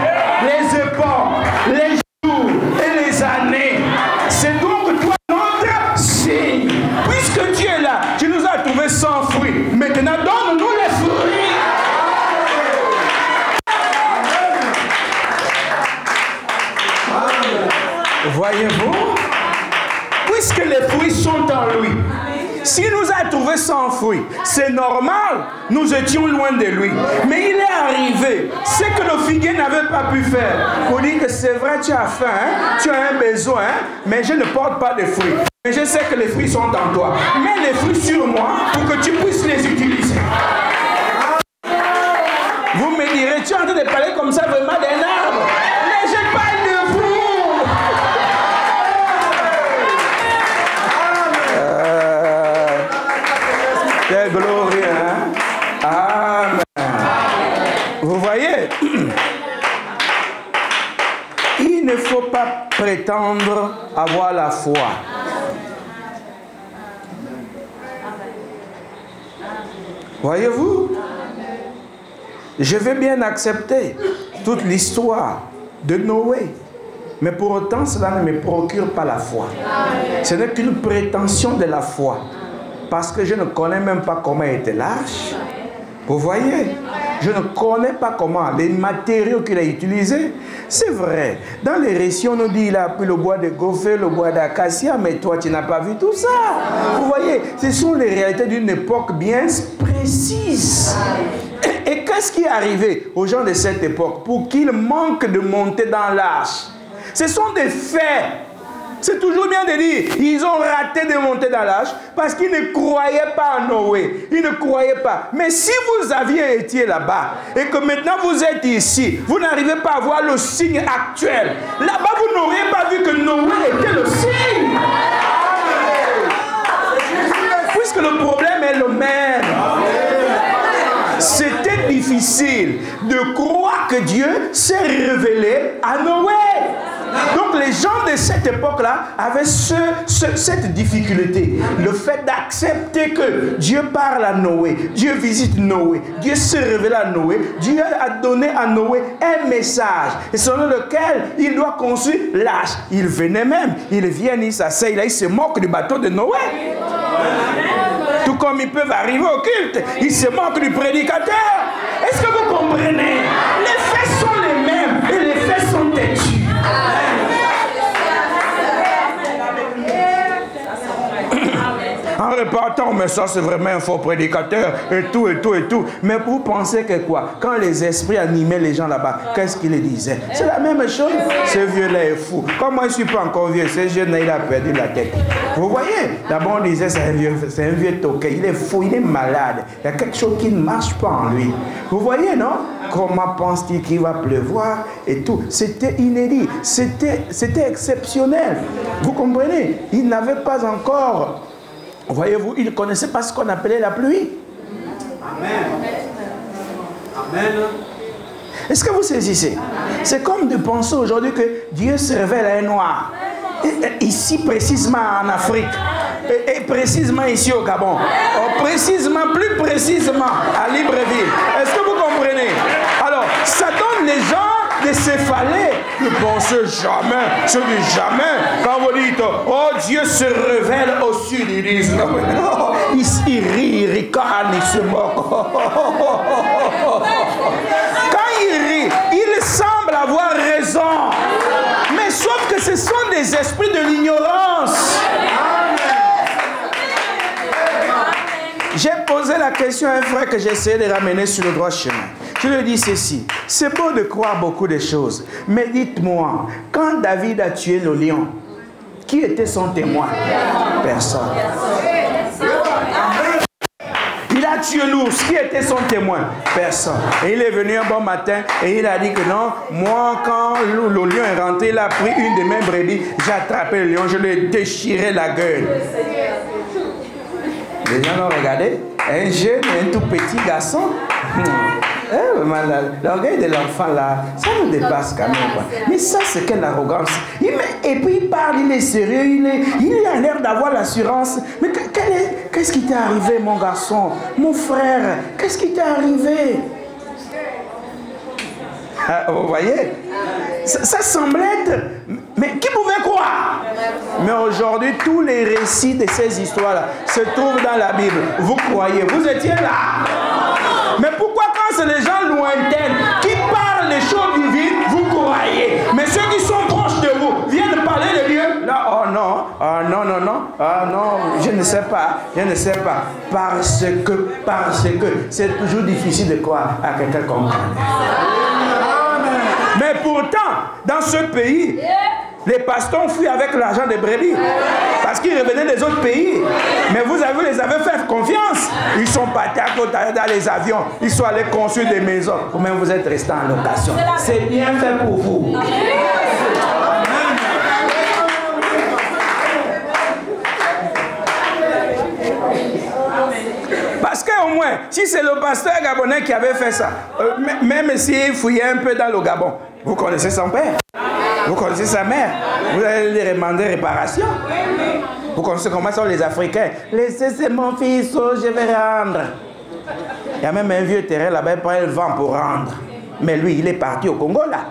les époques, les jours et les années. C'est donc toi notre signe. Puisque tu es là, tu nous as trouvés sans fruits. Maintenant, donne-nous les fruits. Voyez-vous, puisque les fruits sont en lui, s'il nous a trouvés sans fruits, c'est normal, nous étions loin de lui. Mais il est arrivé, ce que le figuier n'avait pas pu faire. Pour dire que c'est vrai, tu as faim, hein? Tu as un besoin, hein? Mais je ne porte pas de fruits. Mais je sais que les fruits sont en toi. Mets les fruits sur moi pour que tu puisses les utiliser. Vous me direz, tu es en train de parler comme ça vraiment d'un arbre. Mais je parle de vous. C'est glorieux, hein? Amen. Vous voyez? Il ne faut pas prétendre avoir la foi. Voyez-vous? Je vais bien accepter toute l'histoire de Noé. Mais pour autant, cela ne me procure pas la foi. Ce n'est qu'une prétention de la foi. Parce que je ne connais même pas comment était l'arche. Vous voyez? Je ne connais pas comment, les matériaux qu'il a utilisés. C'est vrai. Dans les récits, on nous dit qu'il a pris le bois de gopher, le bois d'acacia, mais toi, tu n'as pas vu tout ça. Vous voyez? Ce sont les réalités d'une époque bien précise. Et qu'est-ce qui est arrivé aux gens de cette époque pour qu'ils manquent de monter dans l'arche? Ce sont des faits. C'est toujours bien de dire, ils ont raté de monter dans l'arche parce qu'ils ne croyaient pas en Noé. Ils ne croyaient pas. Mais si vous aviez été là-bas et que maintenant vous êtes ici, vous n'arrivez pas à voir le signe actuel. Là-bas, vous n'auriez pas vu que Noé était le signe. Puisque le problème est le même. C'était difficile de croire que Dieu s'est révélé à Noé. Donc les gens de cette époque-là avaient cette difficulté. Le fait d'accepter que Dieu parle à Noé, Dieu visite Noé, Dieu s'est révélé à Noé, Dieu a donné à Noé un message, et selon lequel il doit construire l'arche. Il venait même, il vient, il s'asseye là, il se moque du bateau de Noé. Tout comme ils peuvent arriver au culte, ils se moquent du prédicateur. Est-ce que vous comprenez? Les faits sont les mêmes et les faits sont têtus. En repartant, mais ça c'est vraiment un faux prédicateur et tout et tout et tout. Mais vous pensez que quoi? Quand les esprits animaient les gens là-bas, qu'est-ce qu'ils les disaient? C'est la même chose. Ce vieux-là est fou. Comme moi je ne suis pas encore vieux, ce jeune-là il a perdu la tête. Vous voyez? D'abord on disait c'est un vieux toquet, il est fou, il est malade. Il y a quelque chose qui ne marche pas en lui. Vous voyez, non? Comment pense-t-il qu'il va pleuvoir et tout? C'était inédit, c'était exceptionnel. Vous comprenez? Il n'avait pas encore... Voyez-vous, il ne connaissait pas ce qu'on appelait la pluie. Amen. Amen. Est-ce que vous saisissez? C'est comme de penser aujourd'hui que Dieu se révèle à un noir. Ici, précisément en Afrique. Et précisément ici au Gabon. Plus précisément à Libreville. Est-ce que vous comprenez? Alors, ça donne les gens de céphalées. Ne pensez jamais, je dis jamais. Quand vous dites, oh Dieu se révèle au sud, ils disent, il rit, il ricane, il se moque. Quand il rit, il semble avoir raison. Mais sauf que ce sont des esprits de l'ignorance. J'ai posé la question à un frère que j'ai essayé de ramener sur le droit chemin. Je lui ai dit ceci, c'est beau de croire beaucoup de choses, mais dites-moi, quand David a tué le lion, qui était son témoin? Personne. Il a tué l'ours, qui était son témoin? Personne. Et il est venu un bon matin et il a dit que non, moi quand le lion est rentré, il a pris une de mes brebis, j'ai attrapé le lion, je lui ai déchiré la gueule. Les gens l'ont regardé. Un jeune, un tout petit garçon. L'orgueil de l'enfant là, ça nous dépasse quand même. Quoi. Mais ça, c'est quelle arrogance. Et puis il parle, il est sérieux, il a l'air d'avoir l'assurance. Mais qu'est-ce qui t'est arrivé, mon garçon, mon frère? Qu'est-ce qui t'est arrivé? Vous voyez, ça semble être... Mais qui pouvait croire? Mais aujourd'hui, tous les récits de ces histoires-là se trouvent dans la Bible. Vous croyez, vous étiez là. Mais pourquoi quand c'est les gens lointains qui parlent les choses divines, vous croyez? Mais ceux qui sont proches de vous viennent parler de Dieu. Là, oh non, non, je ne sais pas. Parce que c'est toujours difficile de croire à quelqu'un comme ça. Mais pourtant, dans ce pays, les pasteurs ont fui avec l'argent des brebis. Parce qu'ils revenaient des autres pays. Mais vous les avez fait confiance. Ils sont partis à côté dans les avions. Ils sont allés construire des maisons. Vous-même, vous êtes restés en location. C'est bien fait pour vous. Parce qu'au moins, si c'est le pasteur gabonais qui avait fait ça, même s'il fouillait un peu dans le Gabon, vous connaissez son père, vous connaissez sa mère, vous allez lui demander réparation. Vous connaissez comment sont les Africains. Laissez mon fils, je vais rendre. Il y a même un vieux terrain là-bas, il prend le vent pour rendre. Mais lui, il est parti au Congo là.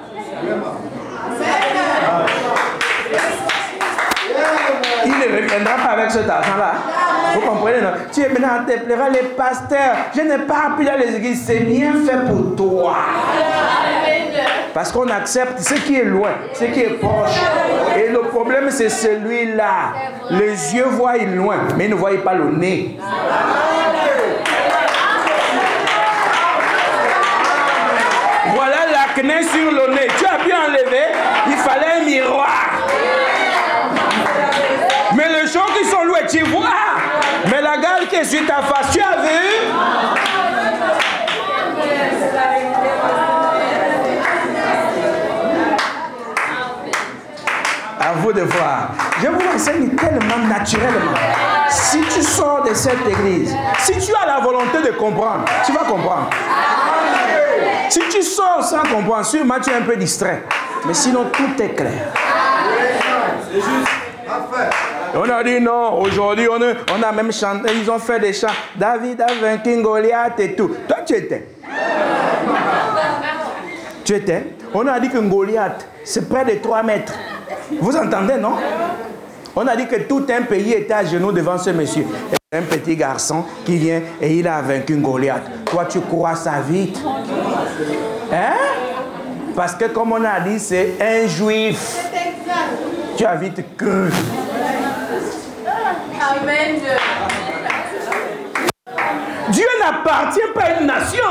Il ne reviendra pas avec cet argent-là. Vous comprenez, non? Tu es maintenant, te plaira les pasteurs. Je n'ai pas appris dans les églises. C'est bien fait pour toi. Parce qu'on accepte ce qui est loin, ce qui est proche. Et le problème, c'est celui-là. Les yeux voient loin, mais ils ne voient pas le nez. Voilà l'acné sur le nez. Tu as pu enlever, il fallait un miroir. Mais les gens qui sont loin, tu vois. Mais la gale qui est sur ta face, tu as vu? À vous de voir. Je vous enseigne tellement naturellement. Si tu sors de cette église, si tu as la volonté de comprendre, tu vas comprendre. Si tu sors sans comprendre, sûrement tu es un peu distrait. Mais sinon, tout est clair. C'est juste. On a dit non, aujourd'hui on a même chanté, ils ont fait des chants. David a vaincu Goliath et tout. Toi tu étais. Tu étais. On a dit que Goliath, c'est près de 3 mètres. Vous entendez, non? On a dit que tout un pays était à genoux devant ce monsieur. Un petit garçon qui vient et il a vaincu Goliath. Toi tu crois ça vite? Hein? Parce que comme on a dit, c'est un juif. Tu as vite cru. Amen. Dieu n'appartient pas à une nation.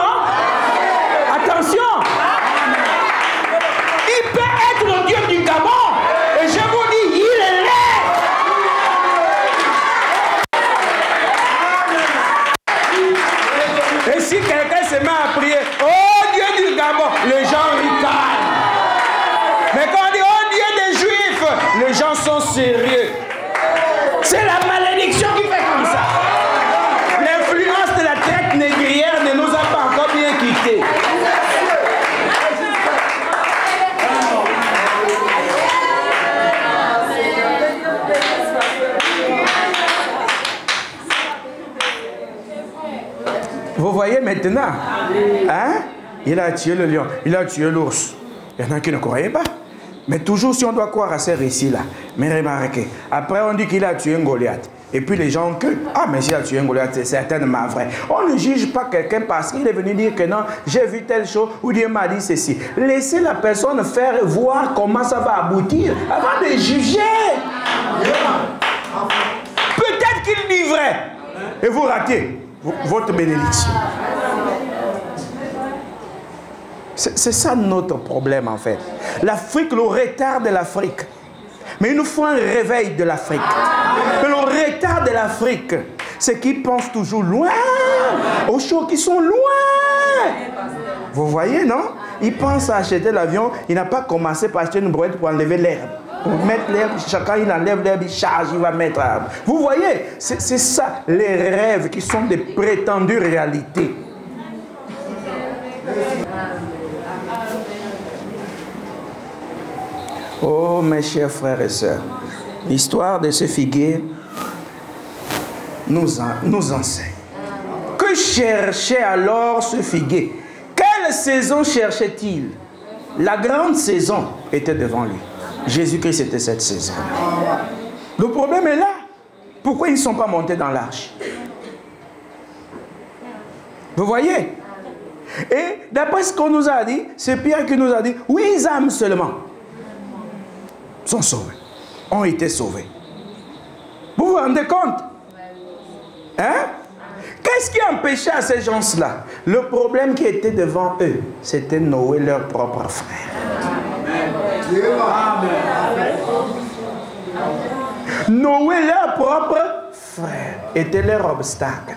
Attention. Il peut être le Dieu du Gabon. Et je vous dis, il est là. Et si quelqu'un se met à prier, oh Dieu du Gabon, les gens ricanent. Mais quand on dit, oh Dieu des Juifs, les gens sont sérieux. C'est la malédiction qui fait comme ça. L'influence de la traite négrière ne nous a pas encore bien quittés. Vous voyez maintenant, hein? Il a tué le lion, il a tué l'ours. Il y en a qui ne croyaient pas. Mais toujours si on doit croire à ces récits-là. Mais remarquez, après on dit qu'il a tué un Goliath. Et puis les gens que, ah mais s'il a tué un Goliath, c'est certainement vrai. On ne juge pas quelqu'un parce qu'il est venu dire que non, j'ai vu telle chose ou Dieu m'a dit ceci. Laissez la personne faire voir comment ça va aboutir avant de juger. Peut-être qu'il dit vrai. Et vous ratez votre bénédiction. C'est ça notre problème en fait. L'Afrique, le retard de l'Afrique. Mais il nous faut un réveil de l'Afrique. Mais le retard de l'Afrique, c'est qu'ils pensent toujours loin, aux choses qui sont loin. Vous voyez, non? il pense à acheter l'avion, il n'a pas commencé par acheter une brouette pour enlever l'herbe. Pour mettre l'herbe, chacun il enlève l'herbe, il charge, il va mettre l'herbe. Vous voyez, c'est ça, les rêves qui sont des prétendues réalités. Oh mes chers frères et sœurs, l'histoire de ce figuier nous enseigne. Que cherchait alors ce figuier? Quelle saison cherchait-il? La grande saison était devant lui. Jésus-Christ était cette saison. Le problème est là. Pourquoi ils ne sont pas montés dans l'arche? Vous voyez? Et d'après ce qu'on nous a dit, c'est Pierre qui nous a dit, 8 âmes seulement sont sauvées, ont été sauvées. Vous vous rendez compte? Hein? Qu'est-ce qui empêchait à ces gens-là? Le problème qui était devant eux, c'était Noé, leur propre frère. Noé, leur propre frère, était leur obstacle.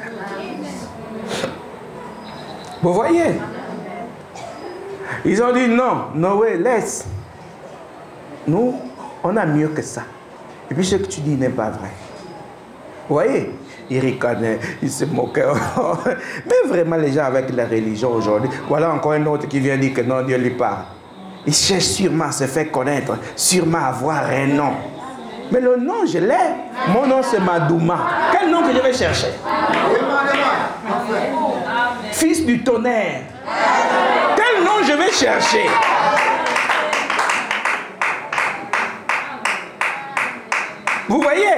Vous voyez? Ils ont dit non, Noé, laisse. Nous, on a mieux que ça. Et puis ce que tu dis n'est pas vrai. Vous voyez? Il ricanait, il se moquait. Mais vraiment, les gens avec la religion aujourd'hui, voilà encore un autre qui vient dire que non, Dieu lui parle. Il cherche sûrement à se faire connaître, sûrement à avoir un nom. Mais le nom, je l'ai. Mon nom, c'est Madouma. Quel nom que je vais chercher? Fils du tonnerre. Quel nom je vais chercher? Vous voyez?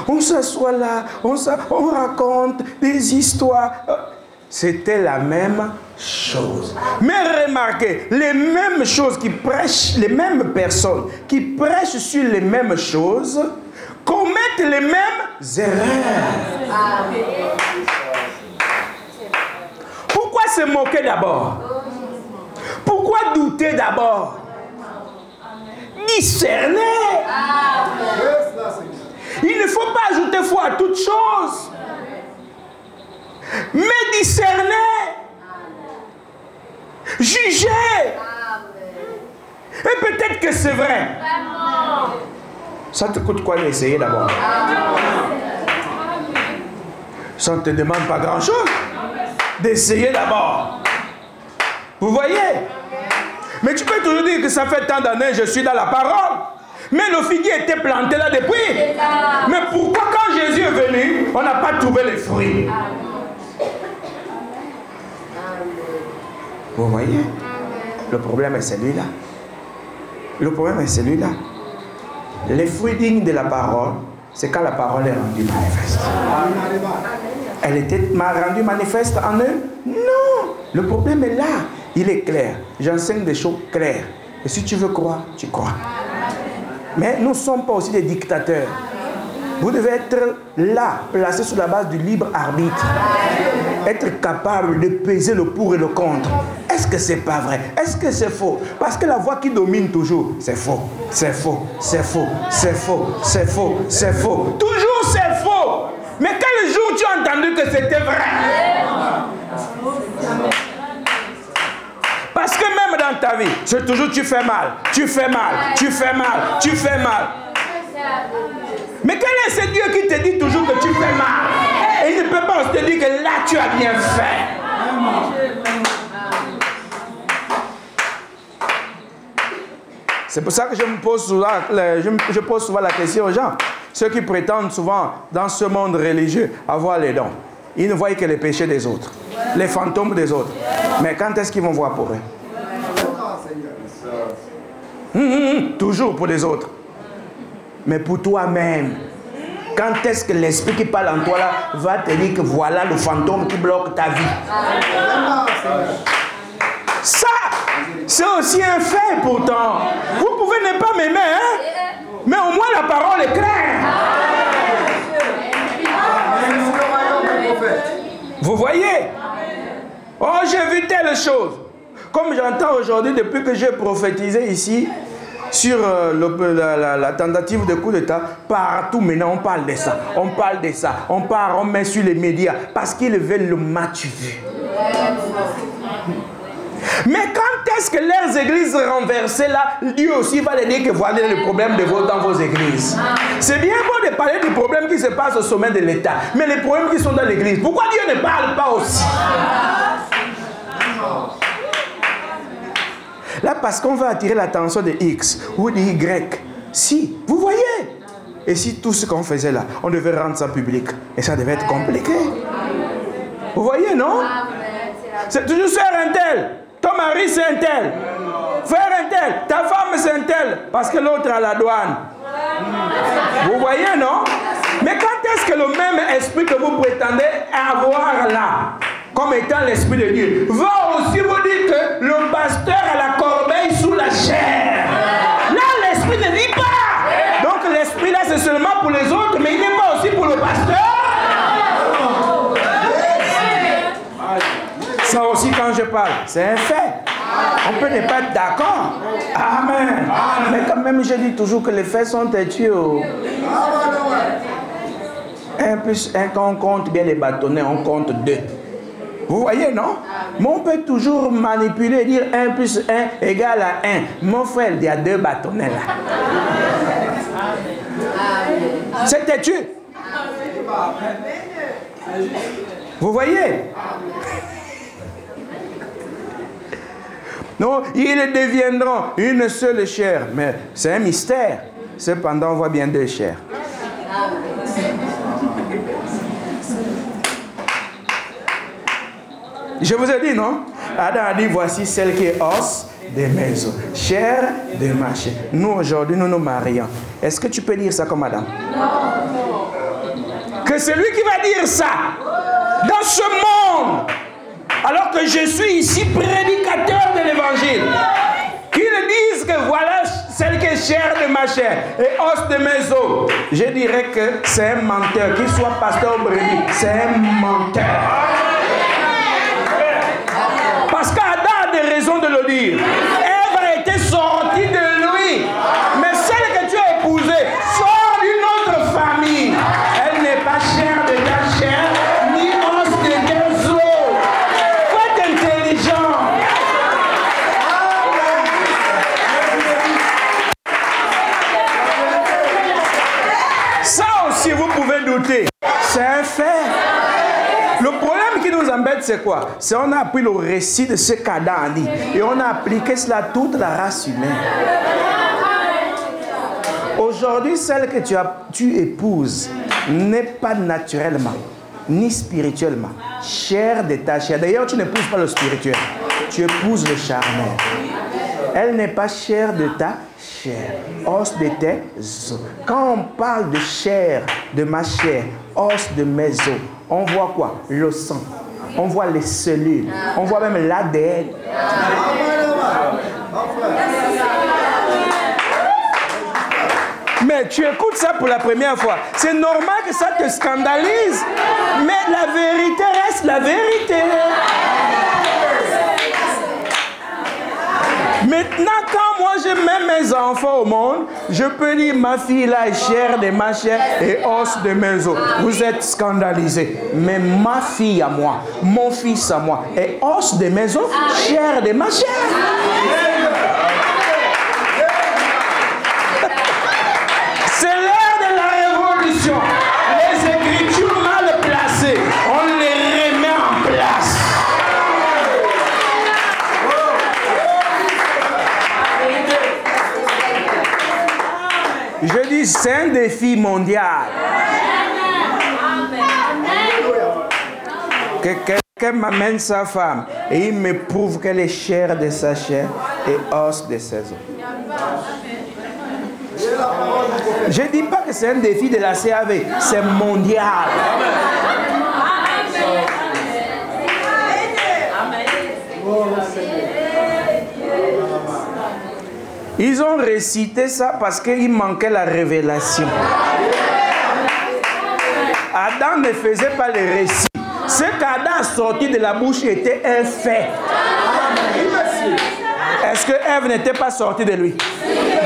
On s'assoit là, on raconte des histoires. C'était la même chose. Mais remarquez, les mêmes choses qui prêchent, les mêmes personnes qui prêchent sur les mêmes choses, commettent les mêmes erreurs. Pourquoi se moquer d'abord? Pourquoi douter d'abord? Discerner. Il ne faut pas ajouter foi à toute chose. Mais discerner. Juger. Et peut-être que c'est vrai. Ça te coûte quoi d'essayer d'abord? Ça ne te demande pas grand-chose. D'essayer d'abord. Vous voyez? Mais tu peux toujours dire que ça fait tant d'années que je suis dans la parole. Mais le figuier était planté là depuis. Mais pourquoi quand Jésus est venu, on n'a pas trouvé les fruits? Vous voyez? Le problème est celui-là. Le problème est celui-là. Les fruits dignes de la parole, c'est quand la parole est rendue manifeste. Elle était rendue manifeste en eux? Non. Le problème est là. Il est clair. J'enseigne des choses claires. Et si tu veux croire, tu crois. Mais nous ne sommes pas aussi des dictateurs. Vous devez être là, placé sur la base du libre arbitre. Être capable de peser le pour et le contre. Est-ce que c'est pas vrai? Est-ce que c'est faux? Parce que la voix qui domine toujours, c'est faux, c'est faux, c'est faux, c'est faux, c'est faux, c'est faux. Toujours c'est faux. Mais quel jour tu as entendu que c'était vrai? Parce que même dans ta vie, c'est toujours tu fais mal, tu fais mal, tu fais mal, tu fais mal. Mais quel est ce Dieu qui te dit toujours que tu fais mal? Et il ne peut pas te dire que là tu as bien fait. C'est pour ça que je pose souvent la question aux gens. Ceux qui prétendent souvent dans ce monde religieux avoir les dons. Ils ne voient que les péchés des autres, les fantômes des autres. Mais quand est-ce qu'ils vont voir pour eux? Toujours pour les autres. Mais pour toi-même, quand est-ce que l'esprit qui parle en toi là va te dire que voilà le fantôme qui bloque ta vie? Ça, c'est aussi un fait pourtant. Vous pouvez ne pas m'aimer, hein? Mais au moins la parole est claire. Vous voyez? Oh, j'ai vu telle chose. Comme j'entends aujourd'hui, depuis que j'ai prophétisé ici, sur la tentative de coup d'État, partout maintenant on parle de ça. On parle de ça. On met sur les médias parce qu'ils veulent le match vu. Mais quand est-ce que leurs églises renversées là, Dieu aussi va les dire que voilà le problème dans vos églises? C'est bien beau de parler du problème qui se passe au sommet de l'État, mais les problèmes qui sont dans l'église, pourquoi Dieu ne parle pas aussi? Là, parce qu'on va attirer l'attention de X ou de Y. Si, vous voyez. Et si tout ce qu'on faisait là, on devait rendre ça public. Et ça devait être compliqué. Vous voyez, non? C'est toujours sœur un tel. Ton mari, c'est un tel. Frère un tel. Ta femme, c'est un tel. Parce que l'autre à la douane. Vous voyez, non? Mais quand est-ce que le même esprit que vous prétendez avoir là, comme étant l'esprit de Dieu, va aussi vous dire que le pasteur a la corbeille sous la chair? Là, l'esprit ne dit pas. Donc l'esprit là, c'est seulement pour les autres, mais il n'est pas aussi pour le pasteur. Ça aussi, quand je parle, c'est un fait. On peut ne pas être d'accord. Amen. Mais quand même, je dis toujours que les faits sont têtus. 1 plus 1, quand on compte bien les bâtonnets, on compte 2. Vous voyez, non? Mais on peut toujours manipuler et dire 1 plus 1 égale à 1. Mon frère, il y a 2 bâtonnets là. C'est têtu. Vous voyez? Non, ils deviendront une seule chair. Mais c'est un mystère. Cependant, on voit bien 2 chairs. Je vous ai dit, non? Adam a dit, voici celle qui est os de mes os, chair de ma chair. Nous, aujourd'hui, nous nous marions. Est-ce que tu peux dire ça comme Adam? Non. Que c'est lui qui va dire ça dans ce monde. Alors que je suis ici prédicateur de l'évangile. Qu'ils disent que voilà celle qui est chair de ma chair et os de mes os. Je dirais que c'est un menteur. Qu'il soit pasteur ou brebis, c'est un menteur. Parce qu'Adam a des raisons de le dire. Ève a été sortie de lui. Mais celle que tu as épousée sort d'une autre famille. Elle n'est pas chair de ta chair, ni os de tes os. Faut être intelligent. Ça aussi, vous pouvez douter. C'est un fait. Le problème qui nous embête, c'est quoi? C'est qu'on a pris le récit de ce qu'Adam a dit et on a appliqué cela à toute la race humaine. Aujourd'hui, celle que tu épouses n'est pas naturellement, ni spirituellement, chair de ta chair. D'ailleurs, tu n'épouses pas le spirituel, tu épouses le charnel. Elle n'est pas chair de ta chair, os de tes os. Quand on parle de chair, de ma chair, os de mes os, on voit quoi? Le sang. On voit les cellules. On voit même l'ADN. Mais tu écoutes ça pour la première fois. C'est normal que ça te scandalise. Mais la vérité reste la vérité. Maintenant, quand moi je mets mes enfants au monde, je peux dire ma fille là est chair de ma chair et os de mes os. Vous êtes scandalisés. Mais ma fille à moi, mon fils à moi est os de mes os, chair de ma chair. C'est l'heure de la révolution. Les écritures mal placées, on les remet en place. Je dis, c'est un défi mondial. Que quelqu'un m'amène sa femme et il me prouve qu'elle est chair de sa chair et os de ses os. Je ne dis pas que c'est un défi de la CAV, c'est mondial. Ils ont récité ça parce qu'il manquait la révélation. Adam ne faisait pas le récit. Ce qu'Adam a sorti de la bouche était un fait. Est-ce que Ève n'était pas sortie de lui?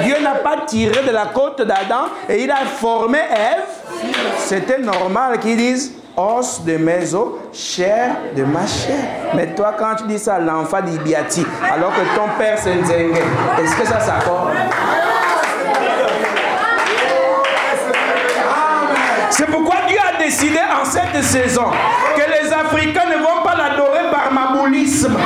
Dieu n'a pas tiré de la côte d'Adam et il a formé Ève. C'était normal qu'ils disent os de mes os, chair de ma chair. Mais toi, quand tu dis ça, l'enfant d'Ibiati, alors que ton père c'est Nzenge, est-ce que ça s'accorde? C'est pourquoi Dieu a décidé en cette saison que les Africains ne vont pas l'adorer par maboulisme.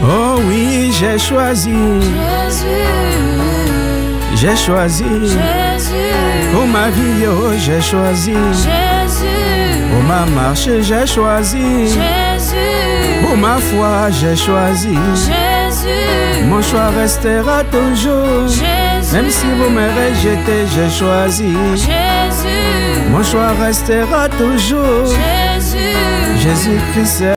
Oh oui, j'ai choisi Jésus. J'ai choisi Jésus. Pour ma vie, oh, j'ai choisi Jésus. Pour ma marche, j'ai choisi Jésus. Pour ma foi, j'ai choisi Jésus. Mon choix restera toujours. Jésus. Même si vous me rejetez, j'ai choisi Jésus. Mon choix restera toujours. Jésus. Jésus-Christ.